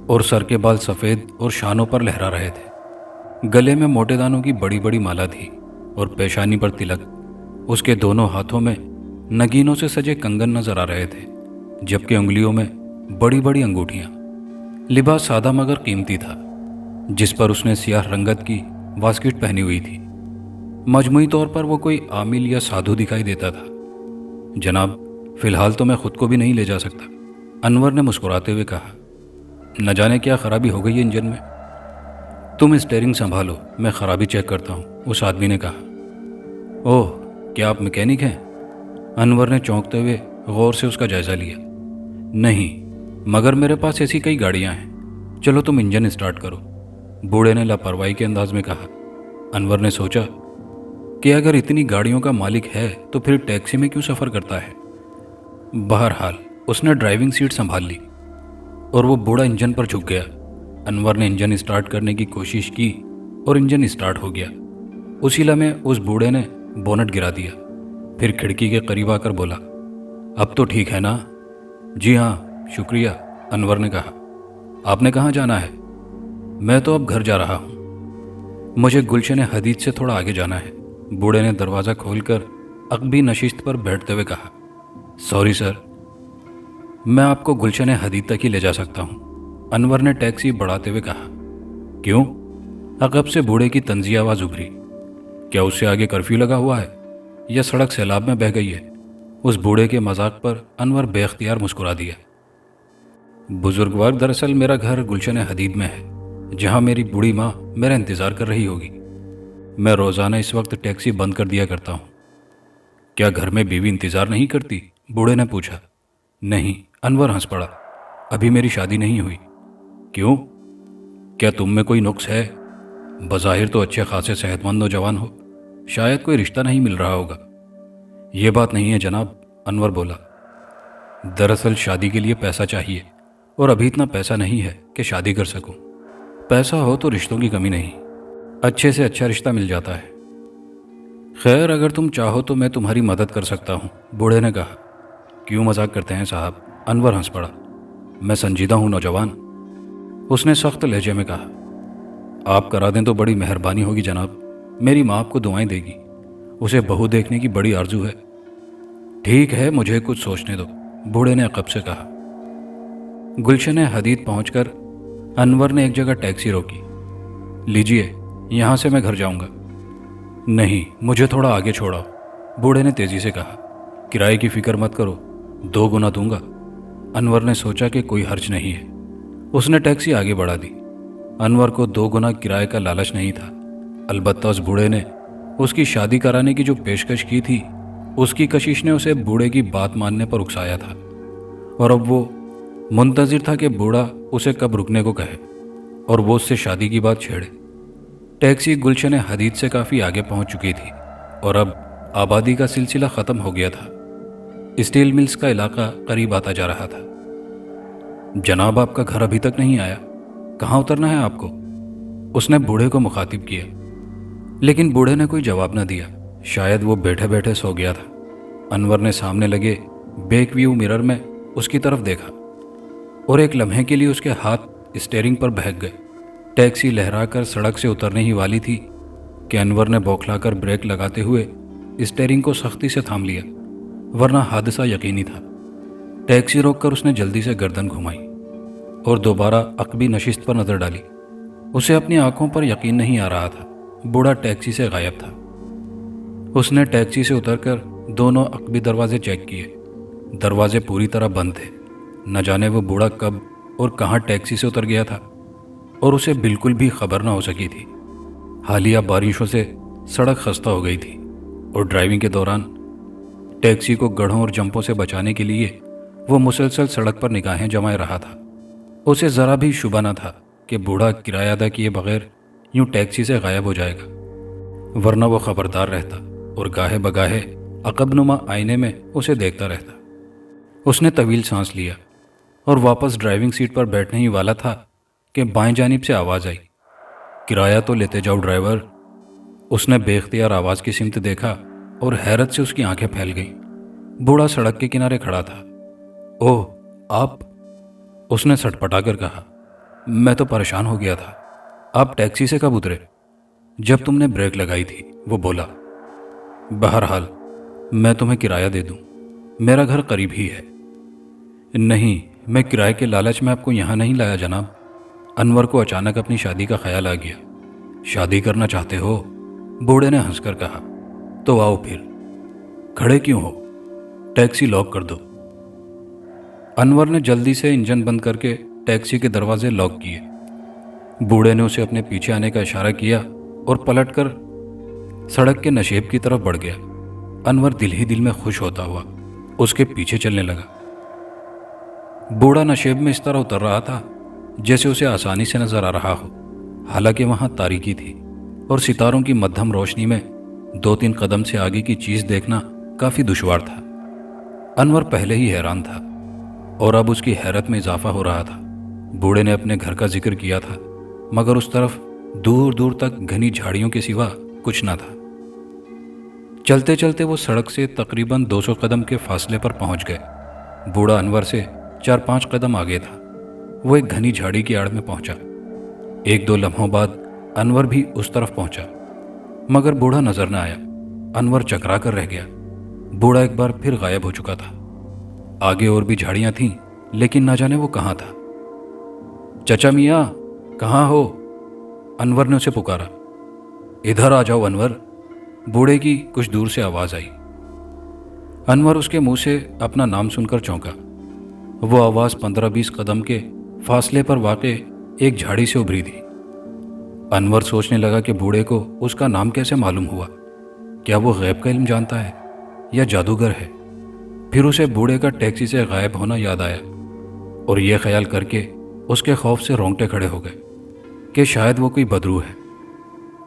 और सर के बाल सफ़ेद और शानों पर लहरा रहे थे। गले में मोटे दानों की बड़ी बड़ी माला थी और पेशानी पर तिलक। उसके दोनों हाथों में नगीनों से सजे कंगन नजर आ रहे थे, जबकि उंगलियों में बड़ी बड़ी अंगूठियां। लिबास सादा मगर कीमती था, जिस पर उसने सियाह रंगत की वास्किट पहनी हुई थी। मजमूई तौर पर वो कोई आमिल या साधु दिखाई देता था। जनाब, फिलहाल तो मैं खुद को भी नहीं ले जा सकता, अनवर ने मुस्कुराते हुए कहा। न जाने क्या खराबी हो गई है इंजन में। तुम स्टीयरिंग संभालो, मैं खराबी चेक करता हूँ, उस आदमी ने कहा। ओह, क्या आप मैकेनिक हैं? अनवर ने चौंकते हुए गौर से उसका जायज़ा लिया। नहीं, मगर मेरे पास ऐसी कई गाड़ियां हैं। चलो तुम इंजन स्टार्ट करो, बूढ़े ने लापरवाही के अंदाज में कहा। अनवर ने सोचा कि अगर इतनी गाड़ियों का मालिक है तो फिर टैक्सी में क्यों सफ़र करता है। बहरहाल उसने ड्राइविंग सीट संभाल ली और वो बूढ़ा इंजन पर झुक गया। अनवर ने इंजन स्टार्ट करने की कोशिश की और इंजन स्टार्ट हो गया। उसी लम्हे उस बूढ़े ने बोनट गिरा दिया। फिर खिड़की के करीब आकर बोला, अब तो ठीक है ना? जी हाँ, शुक्रिया, अनवर ने कहा। आपने कहाँ जाना है? मैं तो अब घर जा रहा हूँ। मुझे गुलशन हदीद से थोड़ा आगे जाना है, बूढ़े ने दरवाज़ा खोलकर अकबी नशिस्त पर बैठते हुए कहा। सॉरी सर, मैं आपको गुलशन हदीद तक ही ले जा सकता हूँ, انور نے ٹیکسی بڑھاتے ہوئے کہا۔ کیوں؟ عقب سے بوڑھے کی طنزیہ آواز ابھری۔ کیا اس سے آگے کرفیو لگا ہوا ہے یا سڑک سیلاب میں بہہ گئی ہے؟ اس بوڑھے کے مذاق پر انور بے اختیار مسکرا دیا۔ بزرگوار، دراصل میرا گھر گلشن حدید میں ہے، جہاں میری بوڑھی ماں میرا انتظار کر رہی ہوگی۔ میں روزانہ اس وقت ٹیکسی بند کر دیا کرتا ہوں۔ کیا گھر میں بیوی انتظار نہیں کرتی؟ بوڑھے نے پوچھا۔ نہیں، انور ہنس پڑا، ابھی میری شادی نہیں ہوئی۔ کیوں؟ کیا تم میں کوئی نقص ہے؟ بظاہر تو اچھے خاصے صحت مند نوجوان ہو، شاید کوئی رشتہ نہیں مل رہا ہوگا۔ یہ بات نہیں ہے جناب، انور بولا۔ دراصل شادی کے لیے پیسہ چاہیے، اور ابھی اتنا پیسہ نہیں ہے کہ شادی کر سکوں۔ پیسہ ہو تو رشتوں کی کمی نہیں، اچھے سے اچھا رشتہ مل جاتا ہے۔ خیر، اگر تم چاہو تو میں تمہاری مدد کر سکتا ہوں، بوڑھے نے کہا۔ کیوں مذاق کرتے ہیں صاحب؟ انور ہنس پڑا۔ میں سنجیدہ ہوں نوجوان، اس نے سخت لہجے میں کہا۔ آپ کرا دیں تو بڑی مہربانی ہوگی جناب، میری ماں آپ کو دعائیں دے گی، اسے بہو دیکھنے کی بڑی آرزو ہے۔ ٹھیک ہے، مجھے کچھ سوچنے دو، بوڑھے نے عقب سے کہا۔ گلشن حدید پہنچ کر انور نے ایک جگہ ٹیکسی روکی۔ لیجئے، یہاں سے میں گھر جاؤں گا۔ نہیں، مجھے تھوڑا آگے چھوڑاؤ، بوڑھے نے تیزی سے کہا۔ کرائے کی فکر مت کرو، 2 گنا دوں گا۔ انور نے سوچا کہ کوئی حرج نہیں ہے، اس نے ٹیکسی آگے بڑھا دی۔ انور کو 2 گنا کرائے کا لالچ نہیں تھا، البتہ اس بوڑھے نے اس کی شادی کرانے کی جو پیشکش کی تھی، اس کی کشش نے اسے بوڑھے کی بات ماننے پر اکسایا تھا، اور اب وہ منتظر تھا کہ بوڑھا اسے کب رکنے کو کہے اور وہ اس سے شادی کی بات چھیڑے۔ ٹیکسی گلشن حدید سے کافی آگے پہنچ چکی تھی، اور اب آبادی کا سلسلہ ختم ہو گیا تھا۔ اسٹیل ملز کا علاقہ قریب آتا جا رہا تھا۔ جناب، آپ کا گھر ابھی تک نہیں آیا، کہاں اترنا ہے آپ کو؟ اس نے بوڑھے کو مخاطب کیا، لیکن بوڑھے نے کوئی جواب نہ دیا، شاید وہ بیٹھے بیٹھے سو گیا تھا۔ انور نے سامنے لگے بیک ویو مرر میں اس کی طرف دیکھا، اور ایک لمحے کے لیے اس کے ہاتھ اسٹیئرنگ پر بہک گئے۔ ٹیکسی لہرا کر سڑک سے اترنے ہی والی تھی کہ انور نے بوکھلا کر بریک لگاتے ہوئے اسٹیئرنگ کو سختی سے تھام لیا، ورنہ حادثہ یقینی تھا۔ ٹیکسی روک کر اس نے جلدی سے گردن گھمائی اور دوبارہ عقبی نشست پر نظر ڈالی۔ اسے اپنی آنکھوں پر یقین نہیں آ رہا تھا، بوڑھا ٹیکسی سے غائب تھا۔ اس نے ٹیکسی سے اتر کر دونوں عقبی دروازے چیک کیے، دروازے پوری طرح بند تھے۔ نہ جانے وہ بوڑھا کب اور کہاں ٹیکسی سے اتر گیا تھا، اور اسے بالکل بھی خبر نہ ہو سکی تھی۔ حالیہ بارشوں سے سڑک خستہ ہو گئی تھی، اور ڈرائیونگ کے دوران ٹیکسی کو گڑھوں اور جمپوں سے بچانے کے لیے وہ مسلسل سڑک پر نگاہیں جمائے رہا تھا۔ اسے ذرا بھی شبہ نہ تھا کہ بوڑھا کرایہ ادا کیے بغیر یوں ٹیکسی سے غائب ہو جائے گا، ورنہ وہ خبردار رہتا اور گاہے بگاہے عقب نما آئینے میں اسے دیکھتا رہتا۔ اس نے طویل سانس لیا اور واپس ڈرائیونگ سیٹ پر بیٹھنے ہی والا تھا کہ بائیں جانب سے آواز آئی، کرایہ تو لیتے جاؤ ڈرائیور۔ اس نے بے اختیار آواز کی سمت دیکھا اور حیرت سے اس کی آنکھیں پھیل گئیں۔ بوڑھا سڑک کے کنارے کھڑا تھا۔ اوہ، آپ؟ اس نے سٹپٹا کر کہا۔ میں تو پریشان ہو گیا تھا، آپ ٹیکسی سے کب اترے؟ جب تم نے بریک لگائی تھی، وہ بولا۔ بہرحال میں تمہیں کرایہ دے دوں، میرا گھر قریب ہی ہے۔ نہیں، میں کرائے کے لالچ میں آپ کو یہاں نہیں لایا جناب۔ انور کو اچانک اپنی شادی کا خیال آ گیا۔ شادی کرنا چاہتے ہو؟ بوڑھے نے ہنس کر کہا۔ تو آؤ پھر، کھڑے کیوں ہو؟ ٹیکسی لاک کر دو۔ انور نے جلدی سے انجن بند کر کے ٹیکسی کے دروازے لاک کیے۔ بوڑھے نے اسے اپنے پیچھے آنے کا اشارہ کیا اور پلٹ کر سڑک کے نشیب کی طرف بڑھ گیا۔ انور دل ہی دل میں خوش ہوتا ہوا اس کے پیچھے چلنے لگا۔ بوڑھا نشیب میں اس طرح اتر رہا تھا جیسے اسے آسانی سے نظر آ رہا ہو، حالانکہ وہاں تاریکی تھی اور ستاروں کی مدھم روشنی میں 2-3 قدم سے آگے کی چیز دیکھنا کافی دشوار تھا۔ انور پہلے ہی حیران تھا، اور اب اس کی حیرت میں اضافہ ہو رہا تھا۔ بوڑھے نے اپنے گھر کا ذکر کیا تھا، مگر اس طرف دور دور تک گھنی جھاڑیوں کے سوا کچھ نہ تھا۔ چلتے چلتے وہ سڑک سے تقریباً 200 قدم کے فاصلے پر پہنچ گئے۔ بوڑھا انور سے 4-5 قدم آگے تھا۔ وہ ایک گھنی جھاڑی کی آڑ میں پہنچا۔ 1-2 لمحوں بعد انور بھی اس طرف پہنچا، مگر بوڑھا نظر نہ آیا۔ انور چکرا کر رہ گیا۔ بوڑھا ایک بار پھر غائب ہو چکا تھا۔ آگے اور بھی جھاڑیاں تھیں، لیکن نہ جانے وہ کہاں تھا۔ चचा मियाँ, कहाँ हो? अनवर ने उसे पुकारा। इधर आ जाओ अनवर, बूढ़े की कुछ दूर से आवाज़ आई। अनवर उसके मुंह से अपना नाम सुनकर चौंका। वो आवाज़ 15-20 कदम के फासले पर वाक़े एक झाड़ी से उभरी थी। अनवर सोचने लगा कि बूढ़े को उसका नाम कैसे मालूम हुआ। क्या वो गैब का इल्म जानता है या जादूगर है? फिर उसे बूढ़े का टैक्सी से गायब होना याद आया और ये ख्याल करके उसके खौफ से रोंगटे खड़े हो गए कि शायद वो कोई बदरू है,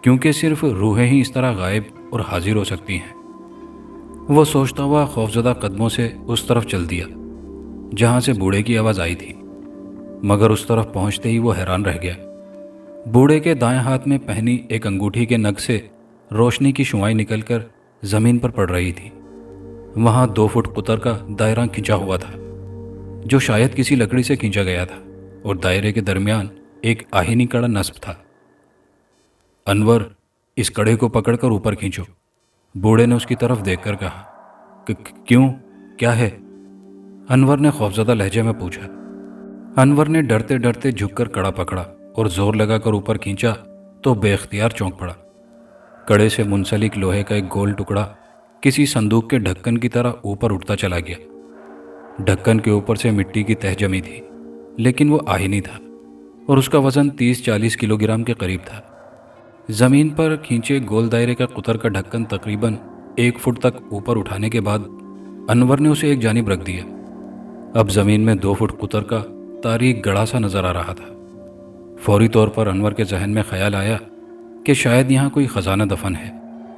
क्योंकि सिर्फ रूहें ही इस तरह गायब और हाजिर हो सकती हैं। वो सोचता हुआ खौफजदा कदमों से उस तरफ चल दिया जहाँ से बूढ़े की आवाज़ आई थी, मगर उस तरफ पहुँचते ही वो हैरान रह गया। बूढ़े के दाएं हाथ में पहनी एक अंगूठी के नग से रोशनी की शुआएं निकलकर ज़मीन पर पड़ रही थी। वहाँ 2 फुट कुतर का दायरा खिंचा हुआ था, जो शायद किसी लकड़ी से खींचा गया था, और दायरे के दरमियान एक आहिनी कड़ा नस्ब था। अनवर, इस कड़े को पकड़कर ऊपर खींचो, बूढ़े ने उसकी तरफ देखकर कहा। क्यों, क्या है? अनवर ने खौफजदा लहजे में पूछा। अनवर ने डरते डरते झुककर कड़ा पकड़ा और जोर लगाकर ऊपर खींचा तो बेख्तियार चौंक पड़ा। कड़े से मुंसलिक लोहे का एक गोल टुकड़ा किसी संदूक के ढक्कन की तरह ऊपर उठता चला गया। ढक्कन के ऊपर से मिट्टी की तह जमी थी, लेकिन वो आहिनी था और उसका वजन 30-40 किलोग्राम के करीब था। ज़मीन पर खींचे गोल दायरे का कुतर का ढक्कन तकरीबन 1 फुट तक ऊपर उठाने के बाद अनवर ने उसे एक जानिब रख दिया। अब ज़मीन में 2 फुट कुतर का तारीक गड़ा सा नज़र आ रहा था। फौरी तौर पर अनवर के जहन में ख्याल आया कि शायद यहाँ कोई ख़जाना दफन है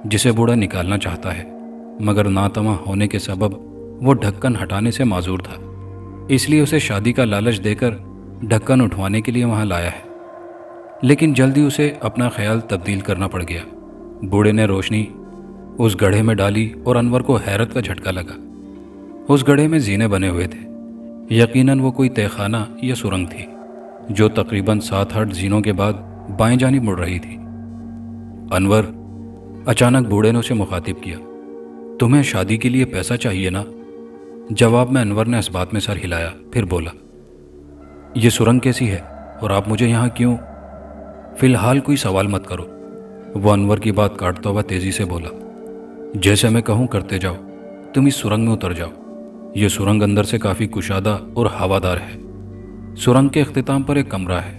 जिसे बूढ़ा निकालना चाहता है, मगर नातमा होने के सबब वो ढक्कन हटाने से माजूर था। इसलिए उसे शादी का लालच देकर ढक्कन उठवाने के लिए वहाँ लाया है। लेकिन जल्दी उसे अपना ख्याल तब्दील करना पड़ गया। बूढ़े ने रोशनी उस गड्ढे में डाली और अनवर को हैरत का झटका लगा। उस गड्ढे में जीने बने हुए थे। यकीनन वो कोई तहखाना या सुरंग थी जो तकरीबन 7-8 जीनों के बाद बाएं जानिब मुड़ रही थी। अनवर, अचानक बूढ़े ने उसे मुखातिब किया। तुम्हें शादी के लिए पैसा चाहिए ना? जवाब में अनवर ने इस बात में सर हिलाया, फिर बोला, ये सुरंग कैसी है और आप मुझे यहाँ क्यों? फिलहाल कोई सवाल मत करो, वो अनवर की बात काटता हुआ तेजी से बोला। जैसे मैं कहूँ करते जाओ, तुम इस सुरंग में उतर जाओ। ये सुरंग अंदर से काफ़ी कुशादा और हवादार है। सुरंग के इख्तिताम पर एक कमरा है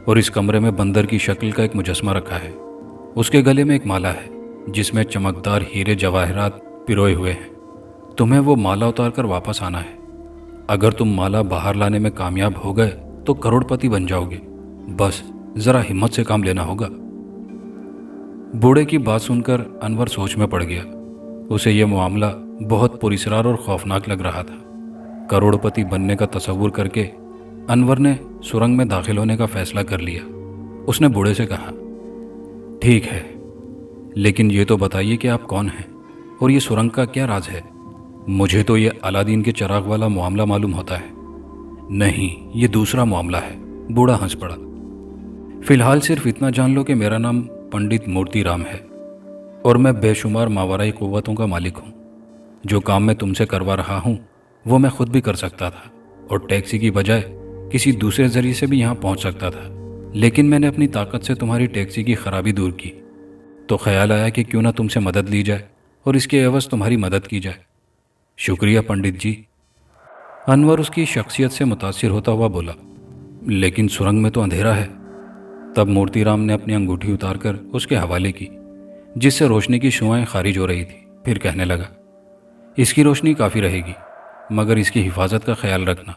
और इस कमरे में बंदर की शक्ल का एक मुजस्मा रखा है। उसके गले में एक माला है जिसमें चमकदार हीरे जवाहरात पिरोए हुए हैं। तुम्हें वो माला उतार कर वापस आना है। अगर तुम माला बाहर लाने में कामयाब हो गए तो करोड़पति बन जाओगे। बस ज़रा हिम्मत से काम लेना होगा। बूढ़े की बात सुनकर अनवर सोच में पड़ गया। उसे यह मामला बहुत पुरस्रार और खौफनाक लग रहा था। करोड़पति बनने का तसव्वुर करके अनवर ने सुरंग में दाखिल होने का फैसला कर लिया। उसने बूढ़े से कहा, ठीक है, लेकिन ये तो बताइए कि आप कौन हैं और ये सुरंग का क्या राज है? मुझे तो ये अलादीन के चिराग वाला मामला मालूम होता है। नहीं, ये दूसरा मामला है, बूढ़ा हंस पड़ा। फिलहाल सिर्फ इतना जान लो कि मेरा नाम पंडित मूर्ति राम है और मैं बेशुमार मावराई कुव्वतों का मालिक हूँ। जो काम मैं तुमसे करवा रहा हूँ वो मैं खुद भी कर सकता था और टैक्सी की बजाय किसी दूसरे जरिए से भी यहाँ पहुँच सकता था, लेकिन मैंने अपनी ताकत से तुम्हारी टैक्सी की खराबी दूर की, तो ख्याल आया कि क्यों ना तुमसे मदद ली जाए और इसके एवज तुम्हारी मदद की जाए। शुक्रिया पंडित जी। अनवर उसकी शख्सियत से मुतासिर होता हुआ बोला, लेकिन सुरंग में तो अंधेरा है। तब मूर्तिराम ने अपनी अंगूठी उतारकर उसके हवाले की, जिससे रोशनी की शुआएं खारिज हो रही थी। फिर कहने लगा, इसकी रोशनी काफ़ी रहेगी, मगर इसकी हिफाजत का ख्याल रखना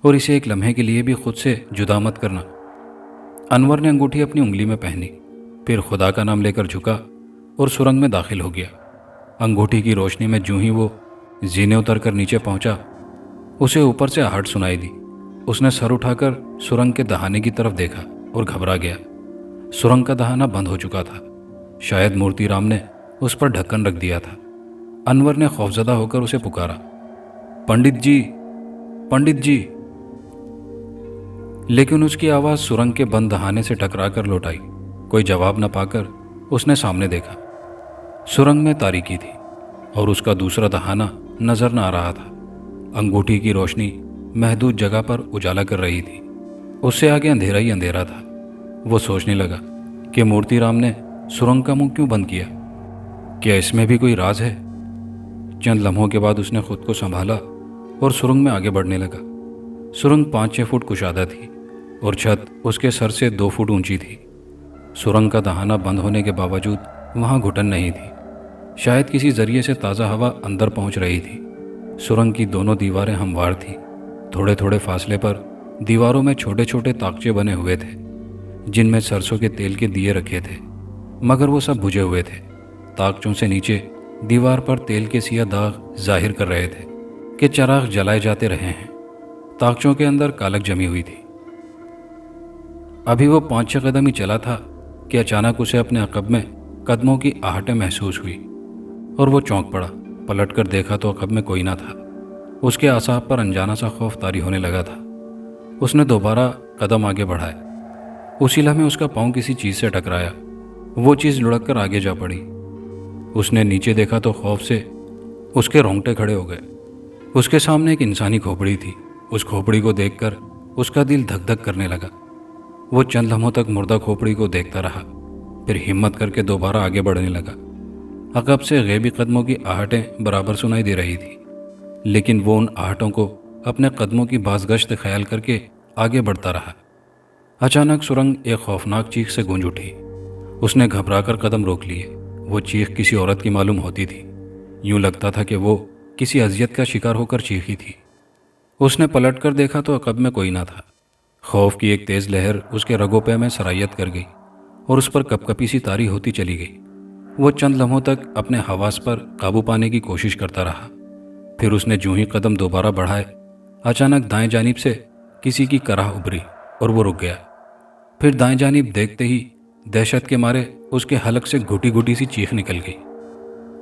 और इसे एक लम्हे के लिए भी खुद से जुदा मत करना। अनवर ने अंगूठी अपनी उंगली में पहनी, फिर खुदा का नाम लेकर झुका और सुरंग में दाखिल हो गया। अंगूठी की रोशनी में जूं ही वो जीने उतर कर नीचे पहुंचा, उसे ऊपर से आहट सुनाई दी। उसने सर उठाकर सुरंग के दहाने की तरफ देखा और घबरा गया। सुरंग का दहाना बंद हो चुका था। शायद मूर्तिराम ने उस पर ढक्कन रख दिया था। अनवर ने खौफजदा होकर उसे पुकारा, पंडित जी, पंडित जी। लेकिन उसकी आवाज़ सुरंग के बंद दहाने से टकरा कर लौट आई। कोई जवाब न पाकर उसने सामने देखा। सुरंग में तारीकी थी और उसका दूसरा दहाना नजर न आ रहा था। अंगूठी की रोशनी महदूद जगह पर उजाला कर रही थी। उससे आगे अंधेरा ही अंधेरा था। वो सोचने लगा कि मूर्ति राम ने सुरंग का मुंह क्यों बंद किया। क्या इसमें भी कोई राज है? चंद लम्हों के बाद उसने खुद को संभाला और सुरंग में आगे बढ़ने लगा। सुरंग 5-6 फुट कुशादा थी और छत उसके सर से 2 फुट ऊंची थी। सुरंग का दहाना बंद होने के बावजूद वहां घुटन नहीं थी। शायद किसी जरिए से ताज़ा हवा अंदर पहुंच रही थी। सुरंग की दोनों दीवारें हमवार थीं। थोड़े थोड़े फासले पर दीवारों में छोटे छोटे ताकचे बने हुए थे जिनमें सरसों के तेल के दिए रखे थे, मगर वो सब बुझे हुए थे। ताकचों से नीचे दीवार पर तेल के सिया दाग जाहिर कर रहे थे कि चिराग जलाए जाते रहे हैं। ताकचों के अंदर कालक जमी हुई थी। अभी वो 5-6 कदम ही चला था कि अचानक उसे अपने अकब में कदमों की आहटें महसूस हुई और वो चौंक पड़ा। पलटकर देखा तो अकब में कोई ना था। उसके आसाब पर अनजाना सा खौफ तारी होने लगा था। उसने दोबारा कदम आगे बढ़ाए। उसी लम्हे उसका पाँव किसी चीज़ से टकराया। वो चीज़ लुढ़क कर आगे जा पड़ी। उसने नीचे देखा तो खौफ से उसके रोंगटे खड़े हो गए। उसके सामने एक इंसानी खोपड़ी थी। उस खोपड़ी को देखकर उसका दिल धक धक करने लगा। वो चंद लम्हों तक मुर्दा खोपड़ी को देखता रहा, फिर हिम्मत करके दोबारा आगे बढ़ने लगा। अकब से गैबी कदमों की आहटें बराबर सुनाई दे रही थी, लेकिन वो उन आहटों को अपने कदमों की बाज़गश्त ख्याल करके आगे बढ़ता रहा। अचानक सुरंग एक खौफनाक चीख से गूंज उठी। उसने घबराकर कदम रोक लिए। वो चीख किसी औरत की मालूम होती थी। यूं लगता था कि वो किसी अजियत का शिकार होकर चीखी थी। उसने पलटकर देखा तो अकब में कोई ना था। खौफ की एक तेज़ लहर उसके रगों पे में सरायत कर गई और उस पर कपकपी सी तारी होती चली गई। वो चंद लम्हों तक अपने हवास पर काबू पाने की कोशिश करता रहा। फिर उसने जूं ही कदम दोबारा बढ़ाए, अचानक दाएं जानिब से किसी की कराह उभरी और वो रुक गया। फिर दाएं जानिब देखते ही दहशत के मारे उसके हलक से घुटी घुटी सी चीख निकल गई।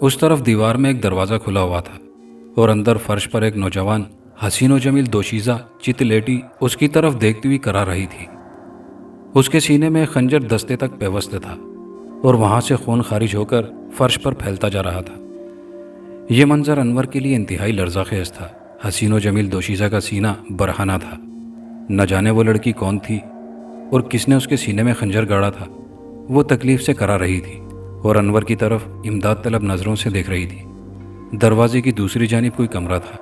उस तरफ दीवार में एक दरवाज़ा खुला हुआ था और अंदर फर्श पर एक नौजवान हसीनो जमील दोशीज़ा चित लेटी उसकी तरफ देखती हुई करा रही थी। उसके सीने में खंजर दस्ते तक पेवस्त था और वहां से खून खारिज होकर फर्श पर फैलता जा रहा था। यह मंजर अनवर के लिए इंतहाई लर्ज़ाखेज़ था। हसीनो जमील दोशीज़ा का सीना बरहाना था। न जाने वो लड़की कौन थी और किसने उसके सीने में खंजर गाड़ा था। वो तकलीफ से करा रही थी और अनवर की तरफ इमदाद तलब नज़रों से देख रही थी। दरवाजे की दूसरी जानिब कोई कमरा था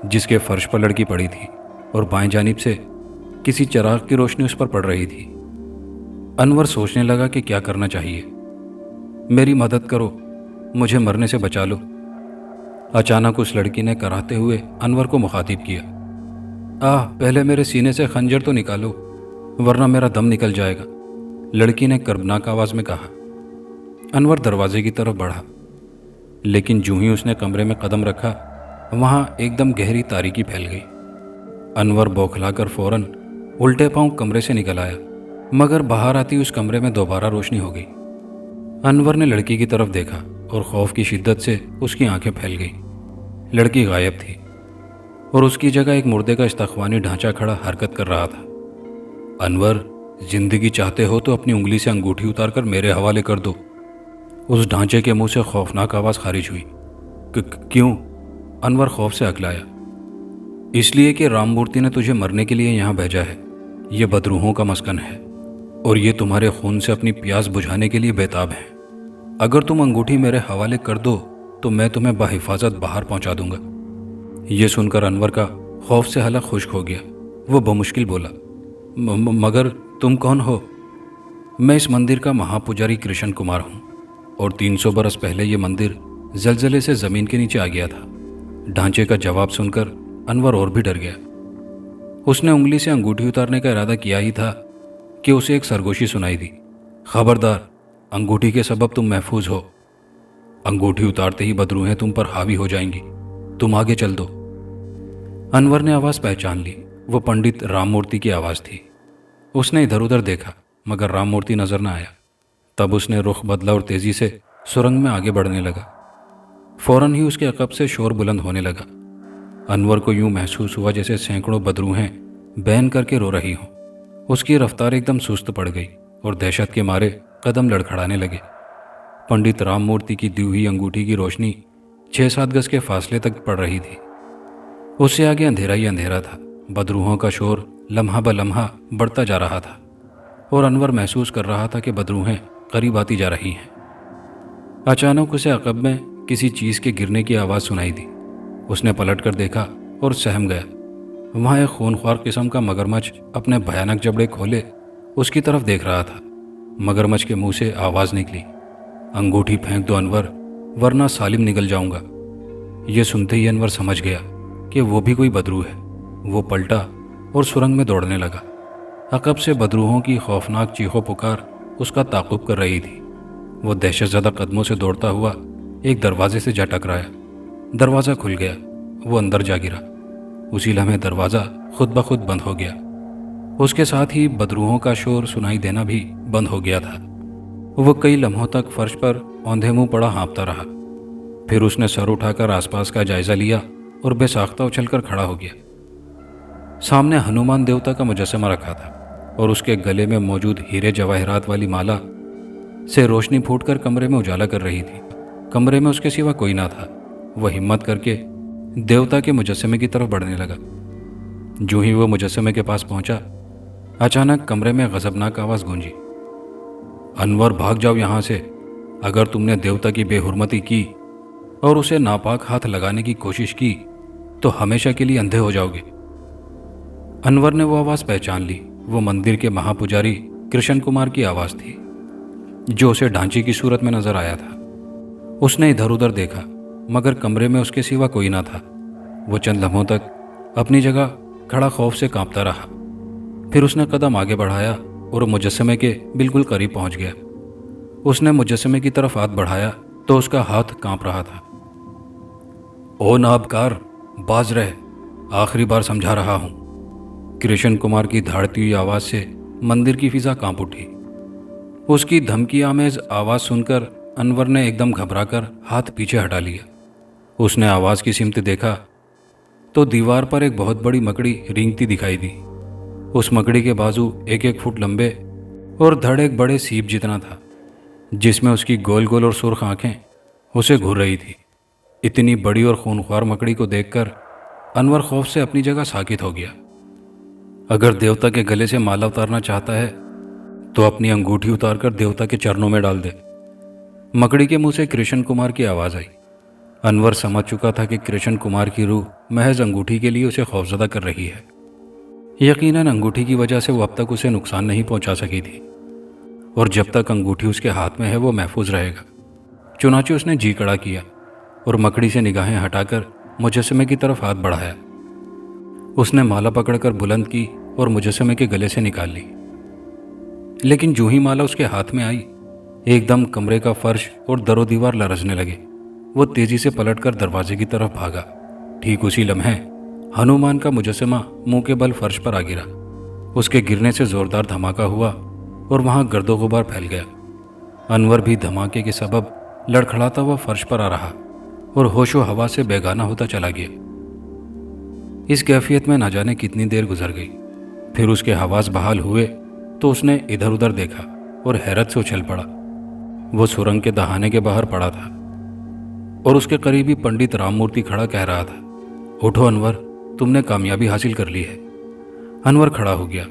जिसके फर्श पर लड़की पड़ी थी और बाएं जानिब से किसी चिराग की रोशनी उस पर पड़ रही थी। अनवर सोचने लगा कि क्या करना चाहिए। मेरी मदद करो, मुझे मरने से बचा लो। अचानक उस लड़की ने कराहते हुए अनवर को मुखातिब किया। पहले मेरे सीने से खंजर तो निकालो, वरना मेरा दम निकल जाएगा, लड़की ने कर्बनाक आवाज़ में कहा। अनवर दरवाजे की तरफ बढ़ा, लेकिन जूं ही उसने कमरे में कदम रखा, वहां एकदम गहरी तारीकी फैल गई। अनवर बौखलाकर फौरन उल्टे पांव कमरे से निकल आया, मगर बाहर आती उस कमरे में दोबारा रोशनी हो गई। अनवर ने लड़की की तरफ देखा और खौफ की शिद्दत से उसकी आंखें फैल गईं। लड़की गायब थी और उसकी जगह एक मुर्दे का इस्तख्वानी ढांचा खड़ा हरकत कर रहा था। अनवर, जिंदगी चाहते हो तो अपनी उंगली से अंगूठी उतारकर मेरे हवाले कर दो। उस ढांचे के मुंह से खौफनाक आवाज़ खारिज हुई। क्यों? अनवर खौफ से अकलाया। इसलिए कि राममूर्ति ने तुझे मरने के लिए यहाँ भेजा है। ये बदरूहों का मस्कन है और ये तुम्हारे खून से अपनी प्यास बुझाने के लिए बेताब हैं। अगर तुम अंगूठी मेरे हवाले कर दो तो मैं तुम्हें बाहिफाजत बाहर पहुंचा दूंगा। ये सुनकर अनवर का खौफ से हलक खुश्क हो गया। वो बमुश्किल बोला, मगर तुम कौन हो? मैं इस मंदिर का महापुजारी कृष्ण कुमार हूँ और 300 बरस पहले ये मंदिर जलजले से ज़मीन के नीचे आ गया था। ढांचे का जवाब सुनकर अनवर और भी डर गया। उसने उंगली से अंगूठी उतारने का इरादा किया ही था कि उसे एक सरगोशी सुनाई दी। खबरदार, अंगूठी के सबब तुम महफूज हो। अंगूठी उतारते ही बदरूहें तुम पर हावी हो जाएंगी। तुम आगे चल दो। अनवर ने आवाज़ पहचान ली। वो पंडित राममूर्ति की आवाज़ थी। उसने इधर उधर देखा, मगर राममूर्ति नजर न आया। तब उसने रुख बदला और तेजी से सुरंग में आगे बढ़ने लगा। फौरन ही उसके अकब से शोर बुलंद होने लगा। अनवर को यूं महसूस हुआ जैसे सैकड़ों बदरूहें बैन करके रो रही हों। उसकी रफ्तार एकदम सुस्त पड़ गई और दहशत के मारे कदम लड़खड़ाने लगे। पंडित राममूर्ति की दी हुई अंगूठी की रोशनी 6-7 गज के फासले तक पड़ रही थी। उससे आगे अंधेरा ही अंधेरा था। बदरूहों का शोर लम्हा ब लम्हा बढ़ता जा रहा था और अनवर महसूस कर रहा था कि बदरूहें करीब आती जा रही हैं। अचानक उसे अकब में किसी चीज़ के गिरने की आवाज़ सुनाई दी। उसने पलट कर देखा और सहम गया। वहाँ एक खूनख्वार किस्म का मगरमच्छ अपने भयानक जबड़े खोले उसकी तरफ देख रहा था। मगरमच्छ के मुंह से आवाज़ निकली, अंगूठी फेंक दो अनवर, वरना सालिम निगल जाऊंगा। ये सुनते ही अनवर समझ गया कि वो भी कोई बदरू है। वो पलटा और सुरंग में दौड़ने लगा। अकब से बदरूहों की खौफनाक चीखों पुकार उसका ताक़ुब कर रही थी। वो दहशतज़दा कदमों से दौड़ता हुआ एक दरवाजे से जा टकराया। दरवाज़ा खुल गया। वो अंदर जा गिरा। उसी लम्हे दरवाज़ा खुद ब खुद बंद हो गया। उसके साथ ही बदरूहों का शोर सुनाई देना भी बंद हो गया था। वो कई लम्हों तक फर्श पर औंधे मुंह पड़ा हाँफता रहा। फिर उसने सर उठाकर आसपास का जायजा लिया और बेसाख्ता उछलकर खड़ा हो गया। सामने हनुमान देवता का मुजस्समा रखा था और उसके गले में मौजूद हीरे जवाहरात वाली माला से रोशनी फूटकर कमरे में उजाला कर रही थी। कमरे में उसके सिवा कोई ना था। वह हिम्मत करके देवता के मुजस्समे की तरफ बढ़ने लगा। जो ही वो मुजस्समे के पास पहुंचा, अचानक कमरे में गजबनाक आवाज़ गूंजी, अनवर भाग जाओ यहाँ से। अगर तुमने देवता की बेहुरमती की और उसे नापाक हाथ लगाने की कोशिश की तो हमेशा के लिए अंधे हो जाओगे। अनवर ने वो आवाज़ पहचान ली। वो मंदिर के महापुजारी कृष्ण कुमार की आवाज़ थी, जो उसे ढांचे की सूरत में नजर आया था। उसने इधर उधर देखा, मगर कमरे में उसके सिवा कोई ना था। वो चंद लम्हों तक अपनी जगह खड़ा खौफ से कांपता रहा। फिर उसने कदम आगे बढ़ाया और मुजस्समे के बिल्कुल करीब पहुंच गया। उसने मुजस्समे की तरफ हाथ बढ़ाया तो उसका हाथ कांप रहा था। ओ नाबकार, बाज रहे, आखिरी बार समझा रहा हूं। कृष्ण कुमार की धाड़ती हुई आवाज़ से मंदिर की फिजा कांप उठी। उसकी धमकी आमेज आवाज़ सुनकर अनवर ने एकदम घबराकर हाथ पीछे हटा लिया। उसने आवाज़ की सिमत देखा तो दीवार पर एक बहुत बड़ी मकड़ी रेंगती दिखाई दी। उस मकड़ी के बाजू 1-1 फुट लंबे और धड़ एक बड़े सीप जितना था, जिसमें उसकी गोल गोल और सुर्ख आंखें उसे घूर रही थी। इतनी बड़ी और खूनख्वार मकड़ी को देखकर अनवर खौफ से अपनी जगह साकित हो गया। अगर देवता के गले से माला उतारना चाहता है तो अपनी अंगूठी उतारकर देवता के चरणों में डाल दे। मकड़ी के मुंह से कृष्ण कुमार की आवाज़ आई। अनवर समझ चुका था कि कृष्ण कुमार की रूह महज अंगूठी के लिए उसे खौफजदा कर रही है। यकीनन अंगूठी की वजह से वो अब तक उसे नुकसान नहीं पहुंचा सकी थी, और जब तक अंगूठी उसके हाथ में है वो महफूज रहेगा। चुनाचे उसने जी कड़ा किया और मकड़ी से निगाहें हटाकर मुजस्समे की तरफ हाथ बढ़ाया। उसने माला पकड़कर बुलंद की और मुजस्समे के गले से निकाल ली। लेकिन जो ही माला उसके हाथ में आई, एकदम कमरे का फर्श और दरो दीवार लरजने लगे। वो तेजी से पलटकर दरवाजे की तरफ भागा। ठीक उसी लम्हे हनुमान का मुजस्समा मुंह के बल फर्श पर आ गिरा। उसके गिरने से जोरदार धमाका हुआ और वहां गर्दो गुबार फैल गया। अनवर भी धमाके के सबब लड़खड़ाता हुआ फर्श पर आ रहा और होशो हवा से बेगाना होता चला गया। इस कैफियत में न जाने कितनी देर गुजर गई। फिर उसके हवास बहाल हुए तो उसने इधर उधर देखा और हैरत से उछल पड़ा। वो सुरंग के दहाने के बाहर पड़ा था और उसके करीबी पंडित राममूर्ति खड़ा कह रहा था, उठो अनवर, तुमने कामयाबी हासिल कर ली है। अनवर खड़ा हो गया।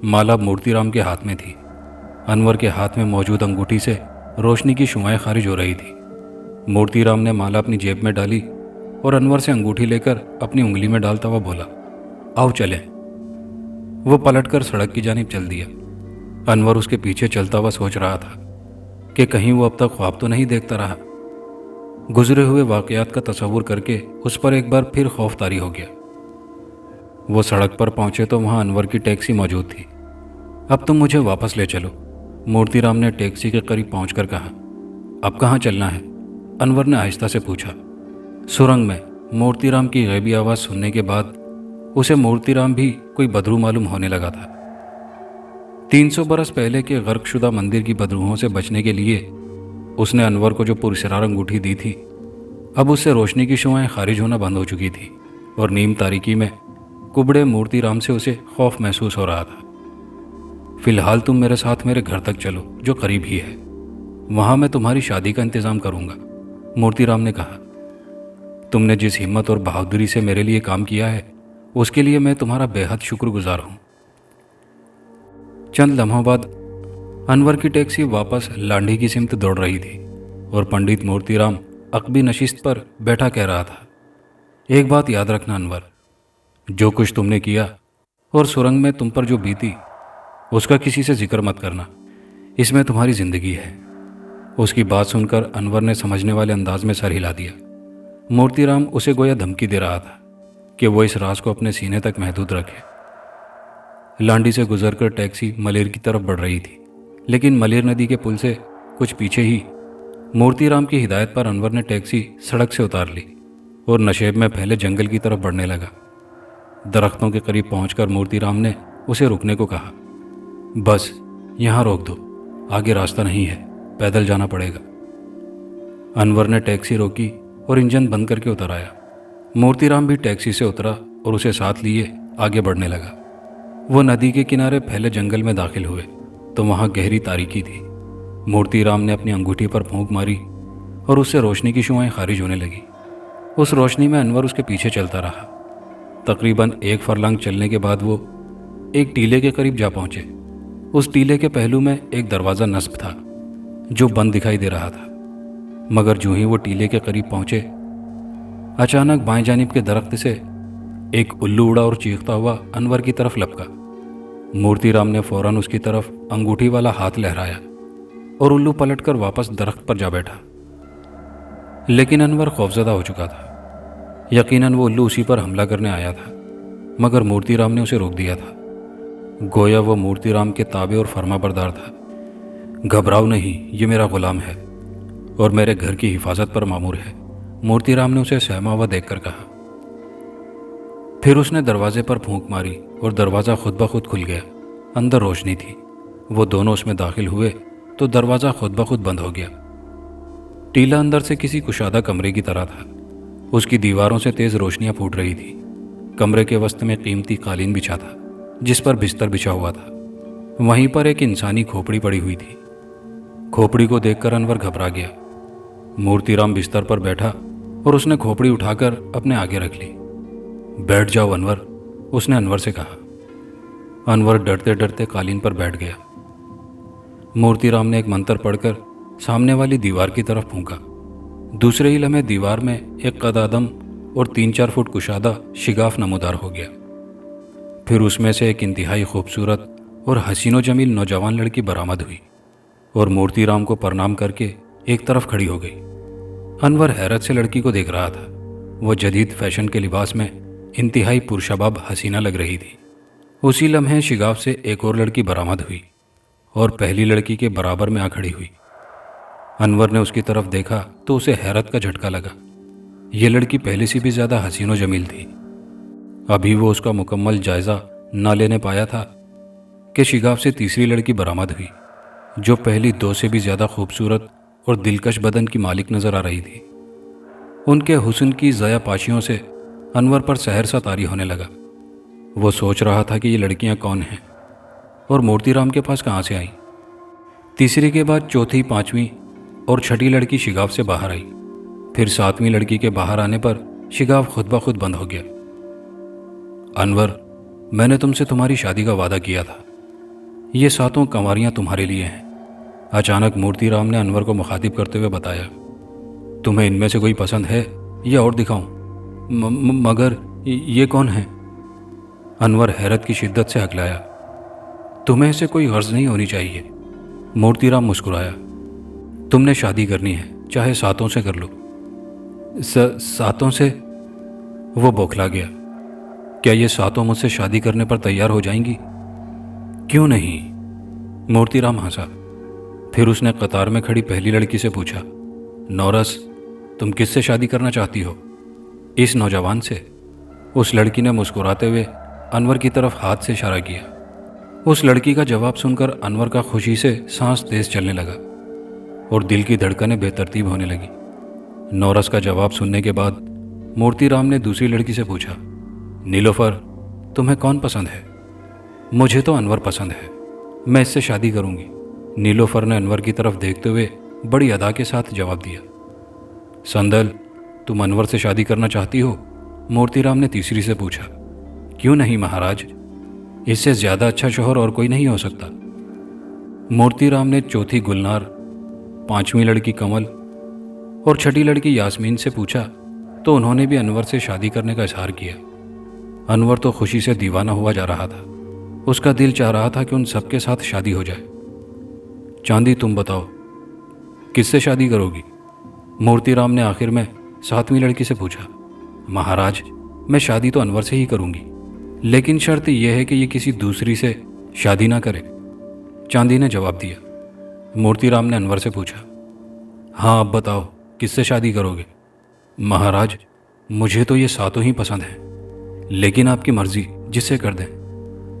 माला मूर्तिराम के हाथ में थी। अनवर के हाथ में मौजूद अंगूठी से रोशनी की शुआएं खारिज हो रही थी। मूर्तिराम ने माला अपनी जेब में डाली और अनवर से अंगूठी लेकर अपनी उंगली में डालता हुआ बोला, आओ चलें। वो पलटकर सड़क की जानिब चल दिया। अनवर उसके पीछे चलता हुआ सोच रहा था कि कहीं वो अब तक ख्वाब तो नहीं देखता रहा। गुजरे हुए वाकयात का तस्वुर करके उस पर एक बार फिर खौफ तारी हो गया। वो सड़क पर पहुंचे तो वहां अनवर की टैक्सी मौजूद थी। अब तुम मुझे वापस ले चलो, मूर्तिराम ने टैक्सी के करीब पहुंचकर कहा। अब कहाँ चलना है? अनवर ने आहिस्ता से पूछा। सुरंग में। मूर्तिराम की गैबी आवाज़ सुनने के बाद उसे मूर्तिराम भी कोई बदरू मालूम होने लगा था। 300 बरस पहले के गर्कशुदा मंदिर की बदरूहों से बचने के लिए उसने अनवर को जो पुरस्कार अंगूठी दी थी, अब उससे रोशनी की शुआएं खारिज होना बंद हो चुकी थी और नीम तारीकी में कुबड़े मूर्तिराम से उसे खौफ महसूस हो रहा था। फिलहाल तुम मेरे साथ मेरे घर तक चलो, जो करीब ही है। वहां मैं तुम्हारी शादी का इंतजाम करूंगा, मूर्तिराम ने कहा। तुमने जिस हिम्मत और बहादुरी से मेरे लिए काम किया है, उसके लिए मैं तुम्हारा बेहद शुक्रगुजार हूँ। चंद लम्हों बाद अनवर की टैक्सी वापस लांढी की सिमत दौड़ रही थी और पंडित मूर्तिराम अकबी नशिस्त पर बैठा कह रहा था, एक बात याद रखना अनवर, जो कुछ तुमने किया और सुरंग में तुम पर जो बीती उसका किसी से जिक्र मत करना, इसमें तुम्हारी जिंदगी है। उसकी बात सुनकर अनवर ने समझने वाले अंदाज में सर हिला दिया। मूर्तिराम उसे गोया धमकी दे रहा था कि वो इस राज को अपने सीने तक महदूद रखे। लांडी से गुजरकर टैक्सी मलेर की तरफ बढ़ रही थी, लेकिन मलेर नदी के पुल से कुछ पीछे ही मूर्तिराम की हिदायत पर अनवर ने टैक्सी सड़क से उतार ली और नशेब में फैले जंगल की तरफ बढ़ने लगा। दरख्तों के करीब पहुंचकर मूर्तिराम ने उसे रुकने को कहा। बस यहाँ रोक दो, आगे रास्ता नहीं है, पैदल जाना पड़ेगा। अनवर ने टैक्सी रोकी और इंजन बंद करके उतर आया। मूर्तिराम भी टैक्सी से उतरा और उसे साथ लिए आगे बढ़ने लगा। वो नदी के किनारे फैले जंगल में दाखिल हुए तो वहाँ गहरी तारीकी थी। मूर्तिराम ने अपनी अंगूठी पर फूंक मारी और उससे रोशनी की शुआएं खारिज होने लगी। उस रोशनी में अनवर उसके पीछे चलता रहा। तकरीबन 1 फरलांग चलने के बाद वो एक टीले के करीब जा पहुंचे। उस टीले के पहलू में एक दरवाज़ा नस्ब था जो बंद दिखाई दे रहा था, मगर जो ही वो टीले के करीब पहुंचे, अचानक बाएं जानिब के दरख्त से एक उल्लू उड़ा और चीखता हुआ अनवर की तरफ लपका। मूर्तिराम ने फौरन उसकी तरफ अंगूठी वाला हाथ लहराया और उल्लू पलटकर वापस दरख्त पर जा बैठा। लेकिन अनवर खौफजदा हो चुका था। यकीनन वो उल्लू उसी पर हमला करने आया था, मगर मूर्तिराम ने उसे रोक दिया था। गोया वो मूर्तिराम के ताबे और फर्माबरदार था। घबराओ नहीं, ये मेरा गुलाम है और मेरे घर की हिफाजत पर मामूर है, मूर्तिराम ने उसे सहमा हुआ देखकर कहा। फिर उसने दरवाजे पर फूंक मारी और दरवाज़ा खुद ब खुद खुल गया। अंदर रोशनी थी। वो दोनों उसमें दाखिल हुए तो दरवाज़ा खुद ब खुद बंद हो गया। टीला अंदर से किसी कुशादा कमरे की तरह था। उसकी दीवारों से तेज़ रोशनियां फूट रही थी। कमरे के वस्त में कीमती कालीन बिछा था जिस पर बिस्तर बिछा हुआ था। वहीं पर एक इंसानी खोपड़ी पड़ी हुई थी। खोपड़ी को देखकर अनवर घबरा गया। मूर्तिराम बिस्तर पर बैठा और उसने खोपड़ी उठाकर अपने आगे रख ली। बैठ जाओ अनवर, उसने अनवर से कहा। अनवर डरते डरते कालीन पर बैठ गया। मूर्तिराम ने एक मंत्र पढ़कर सामने वाली दीवार की तरफ फूंका। दूसरे ही लम्हे दीवार में एक कदादम और 3-4 फुट कुशादा शिगाफ नमूदार हो गया। फिर उसमें से एक इंतहाई खूबसूरत और हसीनो जमील नौजवान लड़की बरामद हुई और मूर्तिराम को प्रणाम करके एक तरफ खड़ी हो गई। अनवर हैरत से लड़की को देख रहा था। वो जदीद फैशन के लिबास में इंतहाई पुरशबाब हसीना लग रही थी। उसी लम्हे शिगाफ से एक और लड़की बरामद हुई और पहली लड़की के बराबर में आ खड़ी हुई। अनवर ने उसकी तरफ देखा तो उसे हैरत का झटका लगा। ये लड़की पहले से भी ज़्यादा हसीनो जमील थी। अभी वो उसका मुकम्मल जायज़ा ना लेने पाया था कि शिगाफ से तीसरी लड़की बरामद हुई जो पहली 2 से भी ज़्यादा खूबसूरत और दिलकश बदन की मालिक नज़र आ रही थी। उनके हुस्न की ज़या पाशियों से अनवर पर सहर सा तारी होने लगा। वो सोच रहा था कि ये लड़कियां कौन हैं और मूर्तिराम के पास कहाँ से आई। तीसरी के बाद चौथी, 5वीं और 6ठी लड़की शिगाफ से बाहर आई। फिर 7वीं लड़की के बाहर आने पर शिगाफ खुद ब खुद बंद हो गया। अनवर, मैंने तुमसे तुम्हारी शादी का वादा किया था। ये 7 कंवारियां तुम्हारे लिए हैं, अचानक मूर्तिराम ने अनवर को मुखातिब करते हुए बताया। तुम्हें इनमें से कोई पसंद है या और दिखाऊं? मगर ये कौन है? अनवर हैरत की शिद्दत से हकलाया। तुम्हें इसे कोई गर्ज नहीं होनी चाहिए। मूर्तिराम मुस्कुराया। तुमने शादी करनी है, चाहे 7 से कर लो। 7 से? वो बौखला गया। क्या ये 7 मुझसे शादी करने पर तैयार हो जाएंगी? क्यों नहीं? मूर्तिराम हंसा। फिर उसने कतार में खड़ी पहली लड़की से पूछा, नौरस, तुम किससे शादी करना चाहती हो? इस नौजवान से। उस लड़की ने मुस्कुराते हुए अनवर की तरफ हाथ से इशारा किया। उस लड़की का जवाब सुनकर अनवर का खुशी से सांस तेज चलने लगा और दिल की धड़कनें बेतरतीब होने लगी। नौरस का जवाब सुनने के बाद मूर्तिराम ने दूसरी लड़की से पूछा, नीलोफर, तुम्हें कौन पसंद है? मुझे तो अनवर पसंद है, मैं इससे शादी करूंगी। नीलोफर ने अनवर की तरफ देखते हुए बड़ी अदा के साथ जवाब दिया। संदल, तुम अनवर से शादी करना चाहती हो? मूर्तिराम ने तीसरी से पूछा। क्यों नहीं महाराज, इससे ज़्यादा अच्छा शौहर और कोई नहीं हो सकता। मूर्ति राम ने चौथी गुलनार, पांचवीं लड़की कमल और छठी लड़की यास्मीन से पूछा तो उन्होंने भी अनवर से शादी करने का इजहार किया। अनवर तो खुशी से दीवाना हुआ जा रहा था। उसका दिल चाह रहा था कि उन सबके साथ शादी हो जाए। चांदी, तुम बताओ किससे शादी करोगी? मूर्ति राम ने आखिर में सातवीं लड़की से पूछा। महाराज, मैं शादी तो अनवर से ही करूंगी, लेकिन शर्त यह है कि ये किसी दूसरी से शादी ना करे। चांदी ने जवाब दिया। मूर्ति राम ने अनवर से पूछा, हाँ अब बताओ किससे शादी करोगे? महाराज, मुझे तो ये सातों ही पसंद हैं, लेकिन आपकी मर्जी, जिससे कर दें।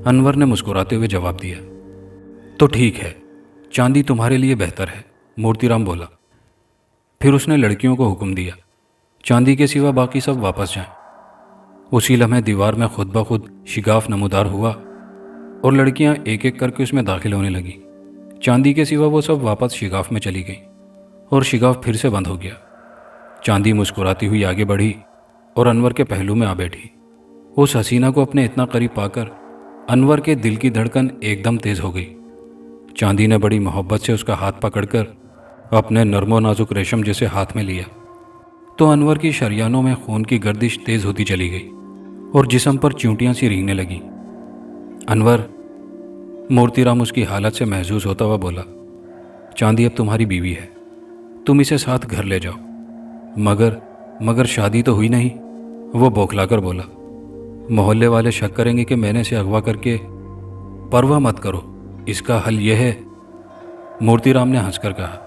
अनवर ने मुस्कुराते हुए जवाब दिया। तो ठीक है, चांदी तुम्हारे लिए बेहतर है, मूर्तिराम बोला। फिर उसने लड़कियों को हुक्म दिया, चांदी के सिवा बाकी सब वापस जाएं। उसी लम्हे दीवार में खुद ब खुद शिगाफ नमूदार हुआ और लड़कियां एक एक करके उसमें दाखिल होने लगी। चांदी के सिवा वो सब वापस शिगाफ में चली गईं और शिगाफ फिर से बंद हो गया। चांदी मुस्कुराती हुई आगे बढ़ी और अनवर के पहलू में आ बैठी। उस हसीना को अपने इतना करीब पाकर अनवर के दिल की धड़कन एकदम तेज हो गई। चांदी ने बड़ी मोहब्बत से उसका हाथ पकड़कर अपने नर्मो नाजुक रेशम जैसे हाथ में लिया तो अनवर की शरियानों में खून की गर्दिश तेज होती चली गई और जिस्म पर चींटियां सी रेंगने लगी। अनवर, मूर्तिराम उसकी हालत से महसूस होता हुआ बोला, चांदी अब तुम्हारी बीवी है, तुम इसे साथ घर ले जाओ। मगर शादी तो हुई नहीं, वो बौखलाकर बोला। मोहल्ले वाले शक करेंगे कि मैंने इसे अगवा करके। परवाह मत करो, इसका हल यह है, मूर्तिराम ने हंसकर कहा।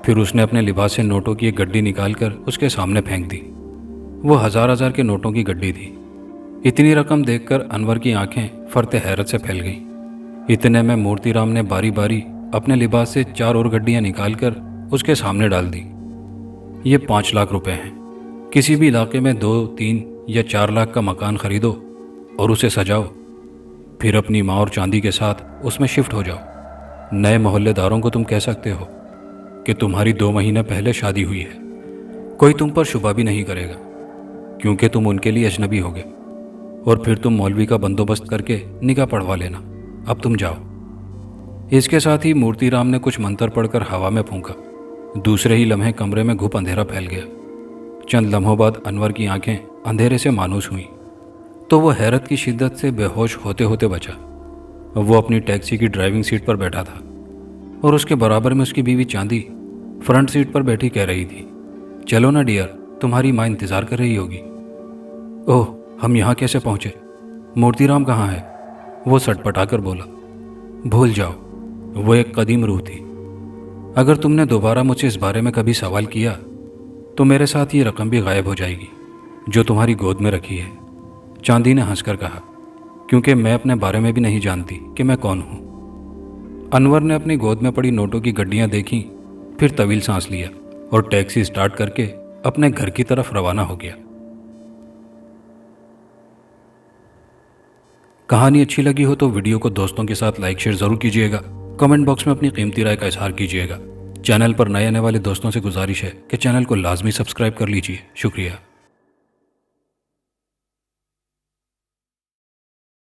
फिर उसने अपने लिबास से नोटों की एक गड्डी निकालकर उसके सामने फेंक दी। वो हजार के नोटों की गड्डी थी। इतनी रकम देखकर अनवर की आंखें फरते हैरत से फैल गईं। इतने में मूर्तिराम ने बारी बारी अपने लिबास से 4 और गड्डियां निकालकर उसके सामने डाल दी। ये 5 लाख रुपए हैं। किसी भी इलाके में 2, 3 या 4 लाख का मकान खरीदो और उसे सजाओ, फिर अपनी माँ और चांदी के साथ उसमें शिफ्ट हो जाओ। नए मोहल्लेदारों को तुम कह सकते हो कि तुम्हारी 2 महीने पहले शादी हुई है। कोई तुम पर शुबा भी नहीं करेगा, क्योंकि तुम उनके लिए अजनबी होगे। और फिर तुम मौलवी का बंदोबस्त करके निकाह पढ़वा लेना। अब तुम जाओ। इसके साथ ही मूर्तिराम ने कुछ मंत्र पढ़कर हवा में फूंका। दूसरे ही लम्हे कमरे में घुप अंधेरा फैल गया। चंद लम्हों बाद अनवर की आंखें अंधेरे से मानूस हुईं तो वो हैरत की शिद्दत से बेहोश होते होते बचा। वो अपनी टैक्सी की ड्राइविंग सीट पर बैठा था और उसके बराबर में उसकी बीवी चांदी फ्रंट सीट पर बैठी कह रही थी, चलो ना डियर, तुम्हारी माँ इंतज़ार कर रही होगी। ओह, हम यहाँ कैसे पहुँचे? मूर्तिराम कहाँ है? वो सटपटाकर बोला। भूल जाओ, वो एक कदीम रूह थी। अगर तुमने दोबारा मुझसे इस बारे में कभी सवाल किया तो मेरे साथ ये रकम भी गायब हो जाएगी जो तुम्हारी गोद में रखी है। चांदी ने हंसकर कहा, क्योंकि मैं अपने बारे में भी नहीं जानती कि मैं कौन हूँ। अनवर ने अपनी गोद में पड़ी नोटों की गड्डियाँ देखीं, फिर तवील सांस लिया और टैक्सी स्टार्ट करके अपने घर की तरफ रवाना हो गया। कहानी अच्छी लगी हो तो वीडियो को दोस्तों के साथ लाइक शेयर जरूर कीजिएगा। कमेंट बॉक्स में अपनी कीमती राय का इजहार कीजिएगा। चैनल पर नए आने वाले दोस्तों से गुजारिश है कि चैनल को लाजमी सब्सक्राइब कर लीजिए। शुक्रिया।